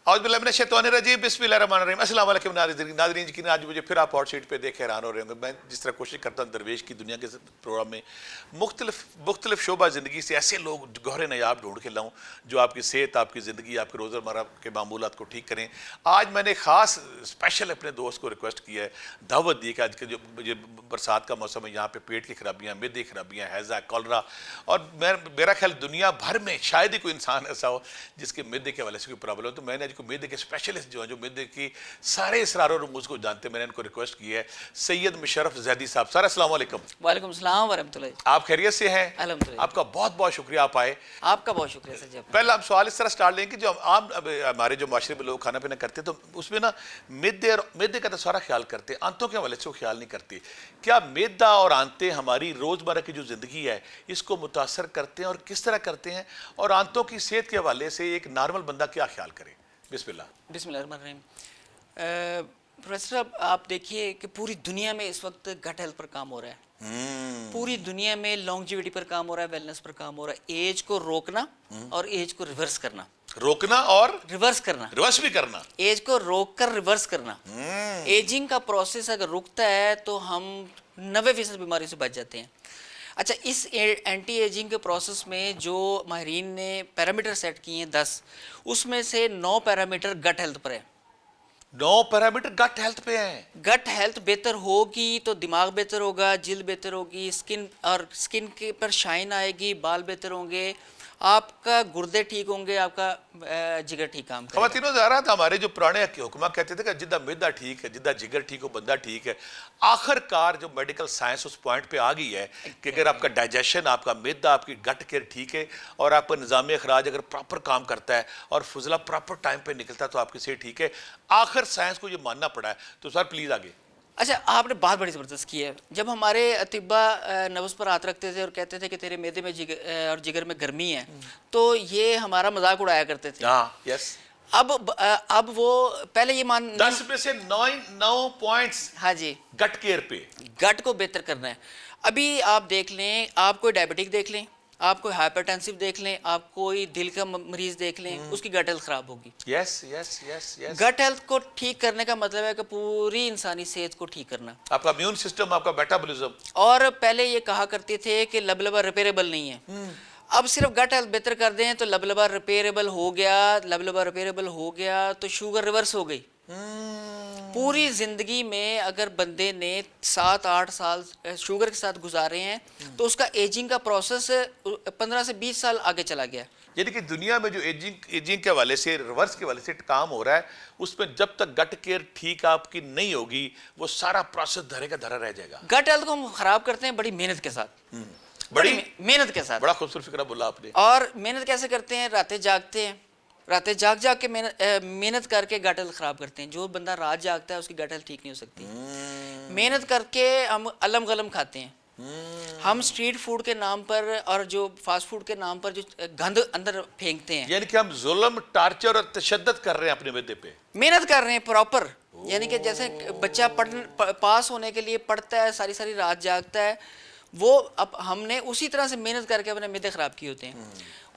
آج بلّہ من الشیطان الرجیم بسم اللہ الرحمن الرحیم السلام علیکم ناظرین یقیناً آج مجھے پھر آپ ہاٹ سیٹ پہ دیکھ حیران ہو رہے ہوں گے. میں جس طرح کوشش کرتا ہوں درویش کی دنیا کے پروگرام میں مختلف شعبہ زندگی سے ایسے لوگ گوہر نیاب ڈھونڈ کے لاؤں جو آپ کی صحت، آپ کی زندگی، آپ کے روزمرہ کے معمولات کو ٹھیک کریں. آج میں نے خاص اسپیشل اپنے دوست کو ریکویسٹ کیا ہے، دعوت دی کہ آج کے جو برسات کا موسم ہے، یہاں پہ پیٹ کی خرابیاں، معدے کی خرابیاں، ہیضہ، کولرا، اور میرا خیال دنیا بھر میں شاید ہی کوئی انسان ایسا ہو جس کے معدے کے حوالے سے کوئی پرابلم ہو. تو میں نے آج کو معدے کے اسپیشلسٹ جو ہیں جو معدے کی سارے اسرار و رموز کو جانتے ہیں، میں نے ان کو ریکویسٹ کی ہے. سید مشرف زیدی صاحب. سر السلام علیکم. وعلیکم السلام ورحمۃ اللہ. آپ خیریت سے ہیں؟ الحمدللہ. آپ کا بہت بہت شکریہ آپ آئے. آپ کا بہت شکریہ سر جی. پہلا ہم سوال اس طرح سٹارٹ لیں کہ جو عام ہمارے جو معاشرے میں لوگ کھانا پینا کرتے ہیں تو اس میں نا معدے کا تو سارا خیال کرتے ہیں، آنتوں کے حوالے سے وہ خیال نہیں کرتے. کیا معدہ اور آنتیں ہماری روزمرہ کی جو زندگی ہے اس کو متاثر کرتے ہیں اور کس طرح کرتے ہیں، اور آنتوں کی صحت کے حوالے سے ایک نارمل بندہ کیا خیال کرے؟ بسم اللہ. بسم اللہ الرحمن الرحیم. پروفیسر صاحب آپ دیکھیے کہ پوری دنیا میں اس وقت گٹ ہیلتھ پر کام ہو رہا ہے. پوری دنیا میں لانگجیوٹی پر کام ہو رہا ہے، ویلنس پر کام ہو رہا ہے. ایج کو روکنا اور ایج کو ریورس کرنا. روکنا اور ریورس کرنا. ریورس بھی کرنا. ایج کو روک کر ریورس کرنا. ایجنگ کا پروسیس اگر رکتا ہے تو ہم 90% بیماری سے بچ جاتے ہیں. اچھا، اس اینٹی ایجنگ کے پروسیس میں جو ماہرین نے پیرامیٹر سیٹ کیے ہیں 10، اس میں سے 9 پیرامیٹر گٹ ہیلتھ پر ہے. 9 پیرامیٹر گٹ ہیلتھ پہ ہیں. گٹ ہیلتھ بہتر ہوگی تو دماغ بہتر ہوگا، جلد بہتر ہوگی، اسکن کے پر شائن آئے گی، بال بہتر ہوں گے، آپ کا گردے ٹھیک ہوں گے، آپ کا جگر ٹھیک کام کرے گا. خواتینوں ظاہرہ تھا ہمارے جو پرانے حکمہ کہتے تھے کہ جدہ معدہ ٹھیک ہے، جدہ جگر ٹھیک ہو، بندہ ٹھیک ہے. آخر کار جو میڈیکل سائنس اس پوائنٹ پہ آ گئی ہے کہ اگر آپ کا ڈائجیشن، آپ کا معدہ، آپ کی گٹ کیئر ٹھیک ہے اور آپ کا نظام اخراج اگر پراپر کام کرتا ہے اور فضلہ پراپر ٹائم پہ نکلتا ہے تو آپ کی صحت ٹھیک ہے. آخر سائنس کو یہ ماننا پڑا ہے. تو سر پلیز آگے. اچھا، آپ نے بات بڑی زبردست کی ہے. جب ہمارے اطباء نبض پر ہاتھ رکھتے تھے اور کہتے تھے کہ تیرے معدے میں اور جگر میں گرمی ہے تو یہ ہمارا مذاق اڑایا کرتے تھے. ہاں یس. اب وہ پہلے یہ 10 میں سے 9 پوائنٹس ہاں جی گٹ کیئر پہ. گٹ کو بہتر کرنا ہے. ابھی آپ دیکھ لیں، آپ کوئی ڈائبٹک دیکھ لیں، آپ کوئی ہائپر ٹینسیو دیکھ لیں، آپ کوئی دل کا مریض دیکھ لیں، اس کی گٹ ہیلتھ خراب ہوگی. یس یس یس یس. گٹ ہیلتھ کو ٹھیک کرنے کا مطلب ہے کہ پوری انسانی صحت کو ٹھیک کرنا. آپ کا امیون سسٹم، آپ کا میٹابولزم. اور پہلے یہ کہا کرتے تھے کہ لبلبا ریپیریبل نہیں ہے. اب صرف گٹ ہیلتھ بہتر کر دیں تو لبلبا ریپیریبل ہو گیا. لبلبا ریپیریبل ہو گیا تو شوگر ریورس ہو گئی. پوری زندگی میں اگر بندے نے 7-8 سال شوگر کے ساتھ گزارے ہیں تو اس کا ایجنگ کا پروسیس 15 سے 20 سال آگے چلا گیا. یعنی کہ دنیا میں جو ایجنگ کے حوالے سے، ریورس کے حوالے سے کام ہو رہا ہے، اس میں جب تک گٹ کیئر ٹھیک آپ کی نہیں ہوگی وہ سارا پروسیس دھرے کا دھرا رہ جائے گا. گٹ ہیلتھ کو ہم خراب کرتے ہیں بڑی محنت کے ساتھ. بڑی محنت کے ساتھ. بڑا خوبصورت فکرہ بولا آپ نے. اور محنت کیسے کرتے ہیں؟ راتیں جاگتے ہیں، راتیں جاگ کے محنت کر کے گٹ ہیلتھ خراب کرتے ہیں. جو بندہ رات جاگتا ہے اس کی گٹ ہیلتھ ٹھیک نہیں ہو سکتی. محنت کر کے ہم علم غلم کھاتے ہیں. ہم اسٹریٹ فوڈ کے نام پر اور جو فاسٹ فوڈ کے نام پر جو گند اندر پھینکتے ہیں، یعنی کہ ہم ظلم، ٹارچر اور تشدد کر رہے ہیں اپنے معدے پہ. محنت کر رہے ہیں پراپر. یعنی کہ جیسے بچہ پاس ہونے کے لیے پڑھتا ہے، ساری رات جاگتا ہے، وہ اب ہم نے اسی طرح سے محنت کر کے اپنے معدے خراب کیے ہوتے ہیں.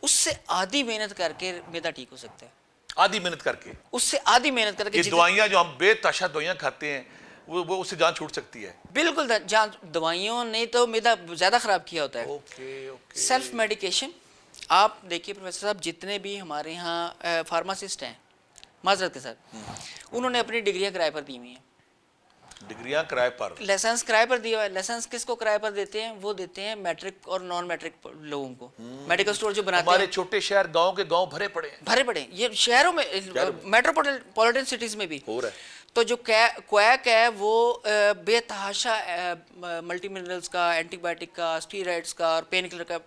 اس سے آدھی محنت کر کے معدہ ٹھیک ہو سکتا ہے. آدھی محنت کر کے. اس سے آدھی محنت کر کے. یہ دوائیاں جو ہم بے تحاشا دوائیاں کھاتے ہیں وہ اس سے جان چھوٹ سکتی ہے. بالکل. جان دوائیوں نے تو معدہ زیادہ خراب کیا ہوتا ہے. Self medication. آپ دیکھیے پروفیسر صاحب، جتنے بھی ہمارے ہاں فارماسسٹ ہیں، معذرت کے ساتھ، انہوں نے اپنی ڈگریاں کرائے پر دی ہوئی ہیں. ڈگریاں کرائے پر. لائسنس کرائے پر دیا ہوا ہے. لائسنس کس کو کرائے پر دیتے ہیں؟ وہ دیتے ہیں میٹرک اور نان میٹرک لوگوں کو. میڈیکل اسٹور جو بناتے ہیں. ہمارے چھوٹے شہر گاؤں کے گاؤں بھرے پڑے ہیں. یہ شہروں میں، میٹروپولیٹن سٹیز میں بھی ہو رہا ہے. تو جو کویک ہے وہ بے تحاشا ملٹی منرلز کا، اینٹی بائیوٹک کا، اسٹیرائڈس کا اور پین کلر کا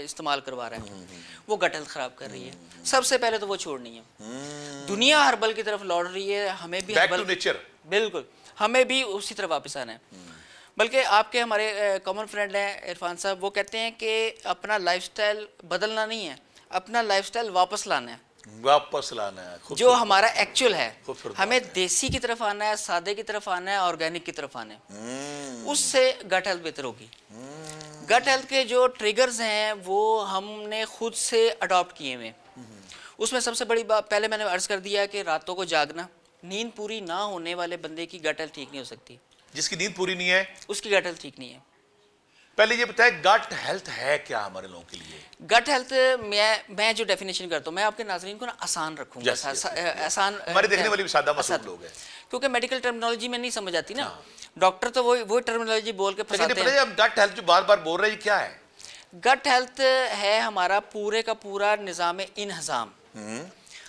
استعمال کروا رہا ہے. وہ گٹ ہیلتھ خراب کر رہی ہے. سب سے پہلے تو وہ چھوڑنی ہے. دنیا ہربل کی طرف لوٹ رہی ہے. ہمیں بھی بیک ٹو نیچر. بالکل، ہمیں بھی اسی طرف واپس آنا ہے. بلکہ آپ کے ہمارے کامن فرینڈ ہیں عرفان صاحب، وہ کہتے ہیں کہ اپنا لائف سٹائل بدلنا نہیں ہے، اپنا لائف سٹائل واپس لانا ہے. واپس لانا ہے جو ہمارا ایکچول ہے. ہمیں دیسی کی طرف آنا ہے، سادے کی طرف آنا ہے، آرگینک کی طرف آنا ہے. اس سے گٹ ہیلتھ بہتر ہوگی. گٹ ہیلتھ کے جو ٹریگرز ہیں وہ ہم نے خود سے اڈاپٹ کیے ہوئے. اس میں سب سے بڑی بات پہلے میں نے عرض کر دیا کہ راتوں کو جاگنا، نیند پوری نہ ہونے والے بندے کی گٹ ہیلتھ ٹھیک نہیں ہو سکتی. جس کی نیند پوری نہیں ہے اس کی گٹ ہیلتھ ٹھیک نہیں ہے. پہلے یہ بتائیں گٹ ہیلتھ ہے کیا ہمارے لوگوں کے لیے؟ گٹ ہیلتھ میں جو ڈیفینیشن کرتا ہوں، میں آپ کے ناظرین کو نا آسان رکھوں گا. آسان، ہمارے دیکھنے والے بھی سادہ معصوم لوگ ہیں، کیونکہ میڈیکل ٹرمینالوجی میں نہیں سمجھ آتی نا. ڈاکٹر تو وہی ٹرمینالوجی بول کے پھنساتے ہیں. اب گٹ ہیلتھ جو بار بار بول رہے ہیں یہ کیا ہے؟ گٹ ہیلتھ ہے ہمارا پورے کا پورا نظام انہضام،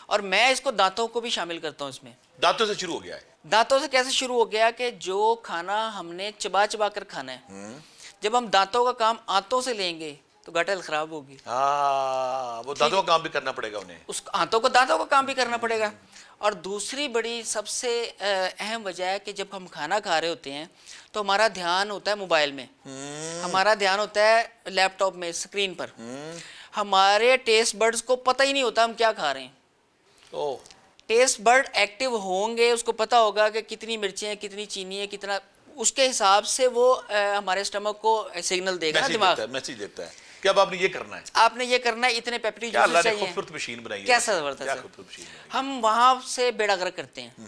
اور میں اس کو دانتوں کو بھی شامل کرتا ہوں اس میں. دانتوں سے شروع ہو گیا ہے. دانتوں سے کیسے شروع ہو گیا کہ جو کھانا ہم نے چبا چبا کر کھانا ہے، جب ہم دانتوں کا کام آنتوں سے لیں گے تو گٹ ہیلتھ خراب ہوگی. وہ دانتوں کا کام بھی کرنا پڑے گا انہیں، اس آنتوں کو دانتوں کا کام بھی کرنا پڑے گا. اور دوسری بڑی سب سے اہم وجہ ہے کہ جب ہم کھانا کھا رہے ہوتے ہیں تو ہمارا دھیان ہوتا ہے موبائل میں، ہمارا دھیان ہوتا ہے لیپ ٹاپ میں، اسکرین پر. ہمارے ٹیسٹ برڈز کو پتہ ہی نہیں ہوتا ہم کیا کھا رہے ہیں. ٹیسٹ برڈ ایکٹیو ہوں گے، اس کو پتہ ہوگا کہ کتنی مرچیں ہیں، کتنی چینی ہے، کتنا، اس کے حساب سے وہ ہمارے اسٹمک کو سگنل دے گا نا دماغ، میسیج دیتا ہے کہ اب آپ نے یہ کرنا ہے، آپ نے یہ کرنا ہے، اتنے پیپری کیا اللہ جوسز نے چاہیے. خوبصورت مشین بنائی ہے، کیسا زبردست کیا ہے. خوبصورت مشین بنائی ہے. ہم وہاں سے بیڑا غرق کرتے ہیں.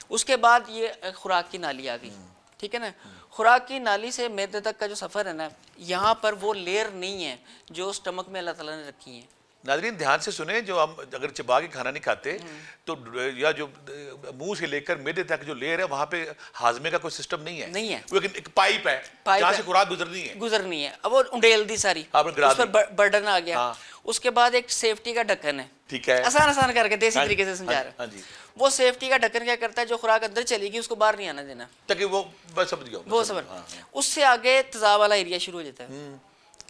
اس کے بعد یہ خوراک کی نالی آ گئی، ٹھیک ہے نا. خوراک کی نالی سے معدے تک کا جو سفر ہے نا، یہاں پر وہ لیئر نہیں ہے جو اسٹمک میں اللہ تعالیٰ نے رکھی ہیں. ناظرین دھیان سے سنیں، جو ہم اگر چبا کے کھانا نہیں کھاتے تو یا جو منہ سے لے کر معدے تک جو لیئر ہے وہاں پہ ہاضمے کا کوئی سسٹم نہیں ہے. وہ ایک پائپ ہے جہاں سے خوراک گزرنی ہے. اب وہ انڈیل دی ساری، اس پر برڈن آ گیا. اس کے بعد ایک سیفٹی کا ڈھکن ہے، ٹھیک ہے، آسان کر کے دیسی طریقے سے سمجھا رہا ہے. وہ سیفٹی کا ڈھکن کیا کرتا ہے، جو خوراک اندر چلے گی اس کو باہر نہیں آنا دینا، تاکہ وہ بس سمجھ گیا وہ سمجھ. اس سے آگے تیزاب والا ایریا شروع ہو جاتا ہے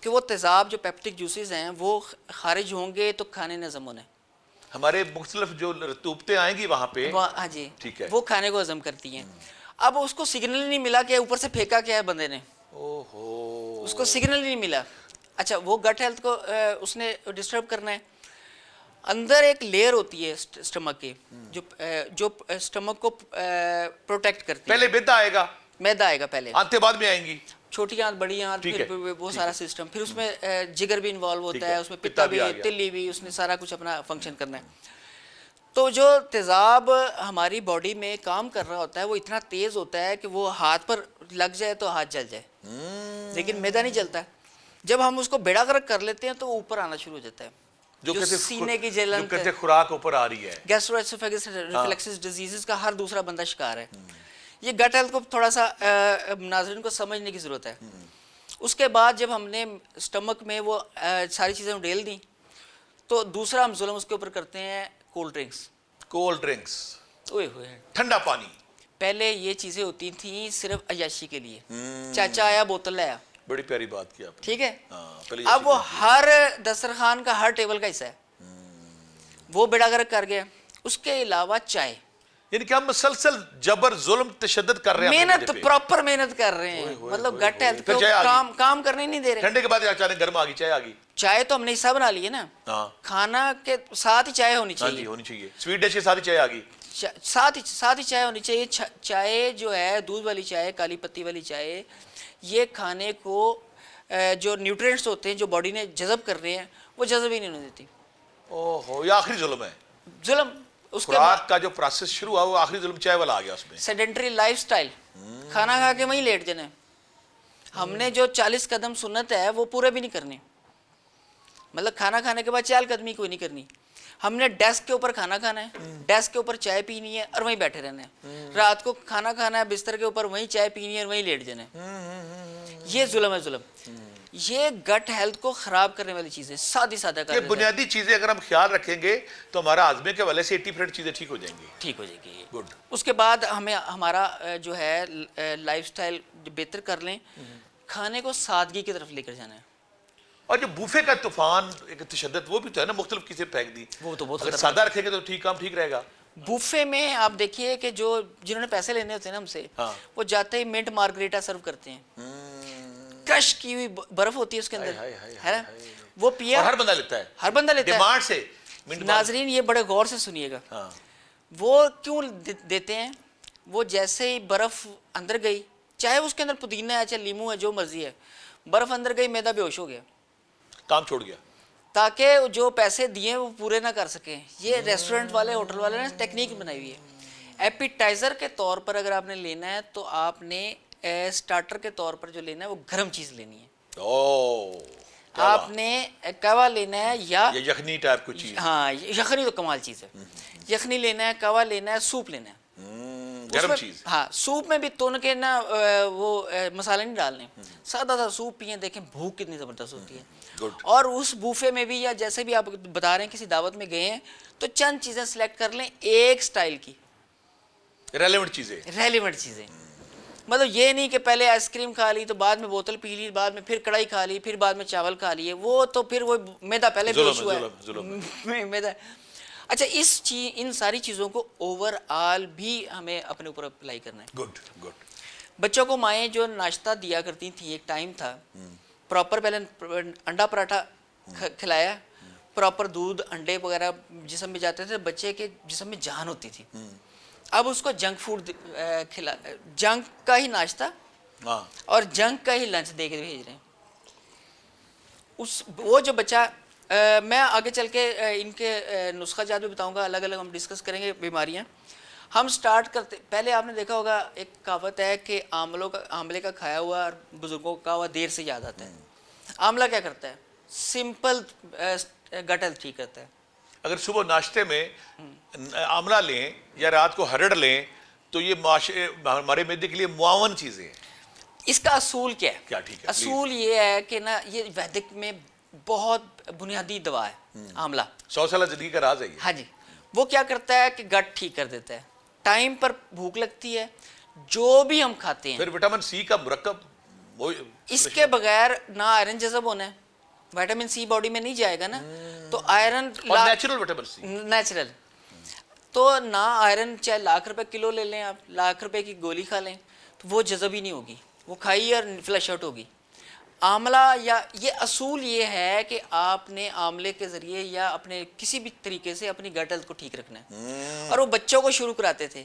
کہ وہ تیزاب جو پیپٹک جوسز ہیں وہ خارج ہوں گے تو کھانے نظم ہونے. ہمارے مختلف جو رطوبتیں آئیں گی وہاں پہ، ہاں جی، ٹھیک ہے، وہ کھانے کو ہضم کرتی ہیں. اب اس کو سگنل نہیں ملا کہ اوپر سے پھینکا کیا ہے بندے نے، اس کو سگنل نہیں ملا. اچھا، وہ گٹ ہیلتھ کو اس نے ڈسٹرب کرنا ہے. اندر ایک لیئر ہوتی ہے اسٹمک کی جو اسٹمک کو پروٹیکٹ کرتی ہے. پہلے میدا آئے گا، میدا آئے گا پہلے، آنتیں بعد میں آئیں گی، چھوٹی آنت بڑی آنت، پھر وہ سارا سسٹم. پھر اس میں جگر بھی انوالو ہوتا ہے، اس میں پتا بھی، تلی بھی، اس نے سارا کچھ اپنا فنکشن کرنا ہے. تو جو تیزاب ہماری باڈی میں کام کر رہا ہوتا ہے وہ اتنا تیز ہوتا ہے کہ وہ ہاتھ پر لگ جائے تو ہاتھ جل جائے، لیکن میدا نہیں جلتا. جب ہم اس کو بیڑا غرق کر لیتے ہیں تو وہ اوپر آنا شروع ہو جاتا ہے، جو سینے کی جلن، جو کہتے خوراک اوپر آ رہی ہے. گیسٹرو ایسوفیگس ریفلیکسز ڈیزیزز کا ہر دوسرا بندہ شکار ہے. یہ گٹ ہیلتھ کو تھوڑا سا ناظرین کو سمجھنے کی ضرورت ہے. اس کے بعد جب ہم نے اسٹمک میں وہ ساری چیزیں ڈیل دیں تو دوسرا ہم ظلم اس کے اوپر کرتے ہیں کولڈ ڈرنکس. اوئے ہوئے، ٹھنڈا پانی. پہلے یہ چیزیں ہوتی تھیں صرف عیاشی کے لیے، چاچا آیا بوتل لایا. بڑی پیاری بات کی آپ نے، ٹھیک ہے. اب وہ ہر دسترخوان کا، ہر ٹیبل کا حصہ ہے، وہ بیڑا غرق کر گیا. اس کے علاوہ چائے، یعنی کہ ہم مسلسل جبر، ظلم، تشدد کر رہے ہیں، محنت، پراپر محنت کر رہے ہیں. مطلب گٹ ہیلتھ کو کام کرنے نہیں دے رہے. ٹھنڈے کے بعد اچانک گرم آ گئی، چائے آ گئی. چائے تو ہم نے حصہ بنا لی ہے نا، کھانا کے ساتھ ہی چائے ہونی چاہیے. ہونی چاہیے. سویٹ ڈش کے ساتھ ہی چائے آ گئی، ساتھ ہی چائے ہونی چاہیے. چائے جو ہے دودھ والی چائے، کالی پتی والی چائے، یہ کھانے کو جو نیوٹرینٹس ہوتے ہیں جو باڈی نے جذب کر رہے ہیں وہ جذب ہی نہیں ہونے دیتی. یہ آخری ظلم ہے، ظلم. اس کے خوراک کا جو پروسیس شروع ہوا وہ آخری ظلم چائے والا آ گیا. اس میں سیڈنٹری لائف سٹائل، کھانا کھا کے وہیں لیٹ جانا. ہم نے جو 40 قدم سنت ہے وہ پورے بھی نہیں کرنے. مطلب کھانا کھانے کے بعد 4 قدمی کوئی نہیں کرنی. ہم نے ڈیسک کے اوپر کھانا کھانا ہے، ڈیسک کے اوپر چائے پینی ہے اور وہیں بیٹھے رہنا ہے. رات کو کھانا کھانا ہے، بستر کے اوپر وہیں چائے پینی ہے اور وہیں لیٹ جانا ہے. یہ ظلم ہے، ظلم. یہ گٹ ہیلتھ کو خراب کرنے والی چیزیں سادہ کر دیتا ہے. یہ بنیادی چیزیں اگر ہم خیال رکھیں گے تو ہمارا ہاضمے کے حوالے سے 80% چیزیں ٹھیک ہو جائیں گی. گڈ. اس کے بعد ہمیں ہمارا جو ہے لائف سٹائل بہتر کر لیں، کھانے کو سادگی کی طرف لے کر جانا ہے. اور جو بوفے کا طوفان، ایک تشدد، وہ بھی تو ہے نا، مختلف چیزیں پھینک دی. وہ تو بہت اگر سادہ رکھیں گے تو کام ٹھیک رہے گا. بوفے میں آپ دیکھیے کہ جنہوں نے پیسے لینے ہوتے ہیں نا ہم سے، وہ جاتے ہی منٹ مارگریٹا سرو کرتے ہیں. کرش کی ہوئی برف ہوتی ہے اس کے اندر، ہے نا، وہ پیا. ہر بندہ لیتا ہے، ہر بندہ لیتا ہے ڈیمانڈ سے. ناظرین یہ بڑے غور سے سنیے گا. وہ کیوں دیتے ہیں؟ وہ جیسے ہی برف اندر گئی، چاہے اس کے اندر پودینہ ہے، چاہے لیمو ہے، جو مرضی ہے، برف اندر گئی، میدا بے ہوش ہو گیا، کام چھوڑ گیا. تاکہ جو پیسے دیے وہ پورے نہ کر سکیں. یہ ریسٹورنٹ والے ہوٹل والے نے ٹیکنیک بنائی ہوئی ہے. ایپیٹائزر کے طور پر اگر آپ نے لینا ہے تو آپ نے سٹارٹر کے طور پر جو لینا ہے وہ گرم چیز لینی ہے. آپ نے کوا لینا ہے یا یخنی ٹائپ کوئی چیز. ہاں یخنی تو کمال چیز ہے. یخنی لینا ہے, کوا لینا ہے, سوپ لینا ہے. گرم چیز. ہاں سوپ میں بھی تون کے نا وہ مسالے نہیں ڈالنے, سادہ سا سوپ پئیں, دیکھیں بھوک کتنی زبردست ہوتی ہے. اور اس بوفے میں بھی یا جیسے بھی آپ بتا رہے ہیں کسی دعوت میں گئے ہیں تو چند چیزیں سلیکٹ کر لیں ایک سٹائل کی, ریلیونٹ چیزیں. ریلیونٹ چیزیں. مطلب یہ نہیں کہ پہلے آئس کریم کھا لی تو بعد میں بوتل پی لی, بعد میں پھر کڑھائی کھا لی, پھر بعد میں چاول کھا لیے, وہ تو پھر وہ میدا پہلے بیش ہوا ہے میدا. اچھا ان ساری چیزوں کو اوور آل بھی ہمیں اپنے اوپر اپلائی کرنا ہے. Good good. بچوں کو مائیں جو ناشتہ دیا کرتی تھیں, ایک ٹائم تھا پراپر پہلے انڈا پراٹھا کھلایا, پراپر دودھ انڈے وغیرہ جسم میں جاتے تھے, بچے کے جسم میں جان ہوتی تھی. اب اس کو جنک فوڈ جنک کا ہی ناشتہ اور جنک کا ہی لنچ دے کے بھیج رہے ہیں. وہ جو بچہ, میں آگے چل کے ان کے نسخہ جات بھی بتاؤں گا, الگ الگ ہم ڈسکس کریں گے بیماریاں. ہم سٹارٹ کرتے پہلے آپ نے دیکھا ہوگا ایک کہاوت ہے کہ آملے کا کھایا ہوا اور بزرگوں کا ہوا دیر سے یاد آتا ہے. آملہ کیا کرتا ہے؟ سمپل گٹ ہیلتھ ٹھیک کرتا ہے. اگر صبح ناشتے میں آملہ لیں یا رات کو ہرڑ لیں تو یہ ہمارے معدے کے لیے معاون چیزیں ہیں. اس کا اصول کیا ہے؟ کیا ٹھیک ہے؟ اصول یہ ہے کہ نا یہ ویدک میں بہت بنیادی دوا ہے آملہ. 100 سالہ زندگی کا راز ہے یہ. ہاں جی. وہ کیا کرتا ہے کہ گٹ ٹھیک کر دیتا ہے, ٹائم پر بھوک لگتی ہے, جو بھی ہم کھاتے ہیں. پھر وٹامن سی کا مرکب اس کے بغیر نہ آئرن جذب ہونا ہے, وٹامن سی باڈی میں نہیں جائے گا نا, تو iron natural vitamin C natural, تو نہ آئرن چاہے ₹1,00,000 کلو لے لیں آپ, ₹1,00,000 کی گولی کھا لیں تو وہ جذب ہی نہیں ہوگی, وہ کھائی اور فلش آؤٹ ہوگی. آملہ یا یہ اصول یہ ہے کہ آپ نے آملے کے ذریعے یا اپنے کسی بھی طریقے سے اپنی گٹ ہیلتھ کو ٹھیک رکھنا ہے. اور وہ بچوں کو شروع کراتے تھے.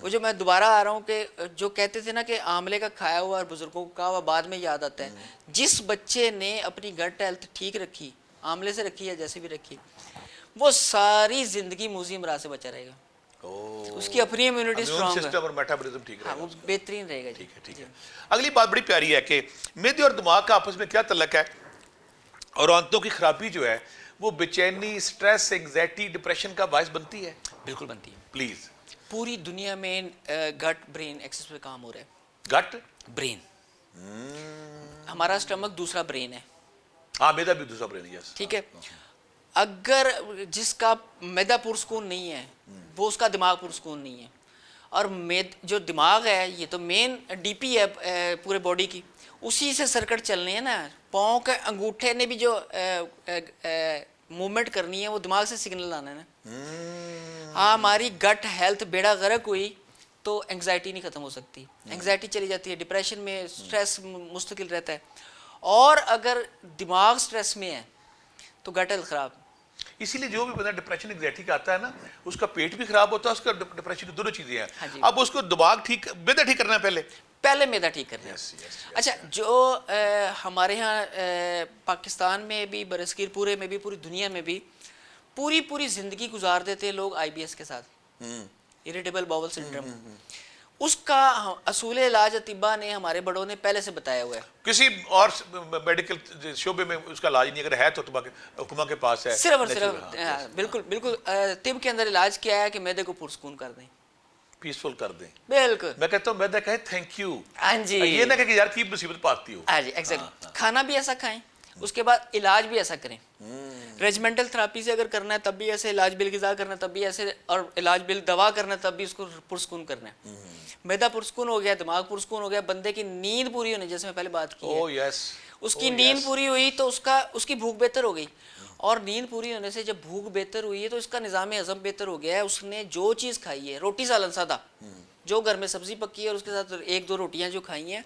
وہ جو میں دوبارہ آ رہا ہوں کہ جو کہتے تھے نا کہ آملے کا کھایا ہوا اور بزرگوں کا ہوا بعد میں یاد آتا ہے, جس بچے نے اپنی گٹ ہیلتھ ٹھیک رکھی, آملے سے رکھی یا جیسے بھی رکھی, وہ ساری زندگی موذی امراض سے بچا رہے گا. اس کی اپنی امیونٹی اسٹرانگ ہے, اور میٹابولزم ٹھیک رہے گا, وہ بہترین رہے گا. ٹھیک ہے. اگلی بات بڑی پیاری ہے کہ معدے اور دماغ کا آپس میں کیا تعلق ہے, اور آنتوں کی خرابی جو ہے وہ بے چینی, سٹریس, انگزائٹی, ڈپریشن کا باعث بنتی ہے. بالکل بنتی ہے. پلیز. پوری دنیا میں گٹ برین ایکسس پہ کام ہو رہا ہے. گٹ برین, ہمارا سٹمک دوسرا برین ہے. ہاں معدہ بھی دوسرا برین ہے. ٹھیک ہے. اگر جس کا معدہ پرسکون نہیں ہے وہ اس کا دماغ پرسکون نہیں ہے. اور جو دماغ ہے یہ تو مین ڈی پی ہے پورے باڈی کی, اسی سے سرکٹ چلنے ہیں نا. پاؤں کے انگوٹھے نے بھی جو موومنٹ کرنی ہے وہ دماغ سے سگنل آنا ہے نا. ہاں ہماری گٹ ہیلتھ بیڑا غرق ہوئی تو انگزائٹی نہیں ختم ہو سکتی, انگزائٹی چلی جاتی ہے, ڈپریشن میں سٹریس مستقل رہتا ہے. اور اگر دماغ سٹریس میں ہے تو گٹ ہیلتھ خراب. اسی لیے جو بھی بندہ ڈپریشن انگزائٹی کا آتا ہے نا, اس کا پیٹ بھی خراب ہوتا ہے, اس کا ڈپریشن دونوں چیزیں ہیں. اب اس کو دماغ ٹھیک, معدہ ٹھیک کرنا ہے پہلے معدہ ٹھیک کرنا ہے. اچھا جو ہمارے ہاں پاکستان میں بھی, برصغیر پورے میں بھی, پوری دنیا میں بھی پوری زندگی گزار دیتے ہیں لوگ آئی بی ایس کے ساتھ, اریٹیبل باول سنڈروم. اس کا اصول علاج اطباء نے, ہمارے بڑوں نے پہلے سے بتایا ہوا ہے. کسی اور میڈیکل شعبے میں اس کا علاج نہیں, اگر ہے تو حکومت کے پاس ہے. صرف اور صرف بالکل طب کے اندر علاج کیا ہے کہ معدے کو پرسکون کر دیں, پیسفل کر دیں. بالکل. میں کہتا ہوں معدہ کہے تھینک یو. ہاں جی. یہ نہ کہ یار کی مصیبت پاتی ہو. ہاں جی ایگزیکٹ. کھانا بھی ایسا کھائیں, اس کے بعد علاج بھی ایسا کریں. ریجمنٹل تھراپی سے اگر کرنا ہے تب بھی ایسے, علاج بالغذا کرنا ہے تب بھی ایسے, اور علاج دوا کرنا ہے تب بھی اس کو پرسکون کرنا ہے. معدہ پرسکون ہو گیا, دماغ پرسکون ہو گیا, بندے کی نیند پوری ہونے, جیسے میں پہلے بات کی ہے, اس کی نیند پوری ہوئی تو اس کی بھوک بہتر ہو گئی. اور نیند پوری ہونے سے جب بھوک بہتر ہوئی ہے تو اس کا نظام ہضم بہتر ہو گیا ہے. اس نے جو چیز کھائی ہے, روٹی سالن سادہ, جو گھر میں سبزی پکی ہے اور اس کے ساتھ 1-2 روٹیاں جو کھائی ہیں,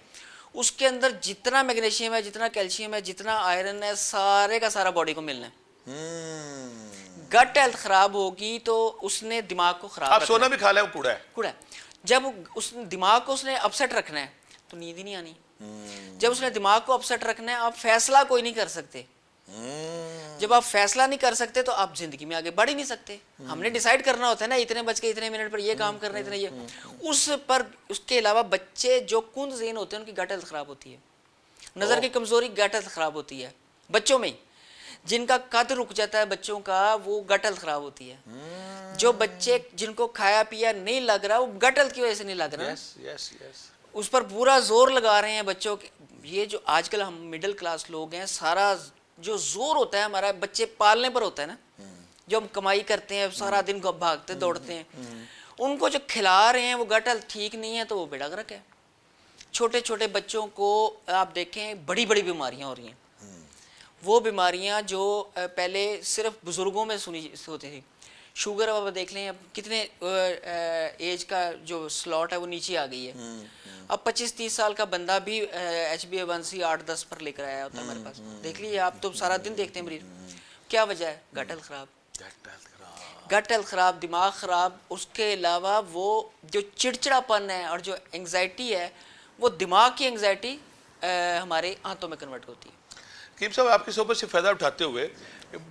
اس کے اندر جتنا میگنیشیم ہے, جتنا کیلشیم ہے, جتنا آئرن ہے, سارے کا سارا باڈی کو ملنا ہے. گٹ ہیلتھ خراب ہوگی تو اس نے دماغ کو خراب. آپ سونا بھی کھا لیں, وہ کوڑا ہے. جب اس دماغ کو اس نے اپسیٹ رکھنا ہے تو نیند ہی نہیں آنی. جب اس نے دماغ کو اپسیٹ رکھنا ہے, آپ فیصلہ کوئی نہیں کر سکتے. جب آپ فیصلہ نہیں کر سکتے تو آپ زندگی میں آگے بڑھ ہی نہیں سکتے. ہم نے ڈیسائیڈ کرنا ہوتا ہے نا اتنے بج کے اتنے منٹ پر یہ کام کرنا ہے اتنے یہ اس پر. اس کے علاوہ بچے جو کند ذہن ہوتے ہیں ان کی گٹ ہیلتھ خراب ہوتی ہے, نظر کی کمزوری گٹ ہیلتھ خراب ہوتی ہے بچوں میں. جن کا قد رک جاتا ہے بچوں کا وہ گٹ ہیلتھ خراب ہوتی ہے. جو بچے جن کو کھایا پیا نہیں لگ رہا وہ گٹ ہیلتھ کی وجہ سے نہیں لگ رہا, اس پر پورا زور لگا رہے ہیں بچوں کے. یہ جو آج کل ہم مڈل کلاس لوگ ہیں سارا جو زور ہوتا ہے ہمارا بچے پالنے پر ہوتا ہے نا, جو ہم کمائی کرتے ہیں سارا دن بھاگتے دوڑتے ہیں, ان کو جو کھلا رہے ہیں وہ گٹ ہیلتھ ٹھیک نہیں ہے تو وہ بیڑا غرق ہے. چھوٹے چھوٹے بچوں کو آپ دیکھیں بڑی بڑی بیماریاں ہو رہی ہیں. وہ بیماریاں جو پہلے صرف بزرگوں میں سنی ہوتی تھی. شوگر اب آپ دیکھ لیں اب کتنے ایج کا جو سلاٹ ہے وہ نیچے آ گئی ہے. اب 25-30 سال کا بندہ بھی HbA1c 8-10 پر لے کر آیا ہوتا ہے ہمارے پاس. دیکھ لیجیے آپ تو سارا دن دیکھتے ہیں مریض. کیا وجہ ہے؟ گٹ ہیلتھ خراب. گٹ ہیلتھ خراب, دماغ خراب. اس کے علاوہ وہ جو چڑچڑاپن ہے اور جو انگزائٹی ہے وہ دماغ کی انگزائٹی ہمارے آنتوں میں کنورٹ ہوتی ہے. حکیم صاحب آپ کی صحبت سے فائدہ اٹھاتے ہوئے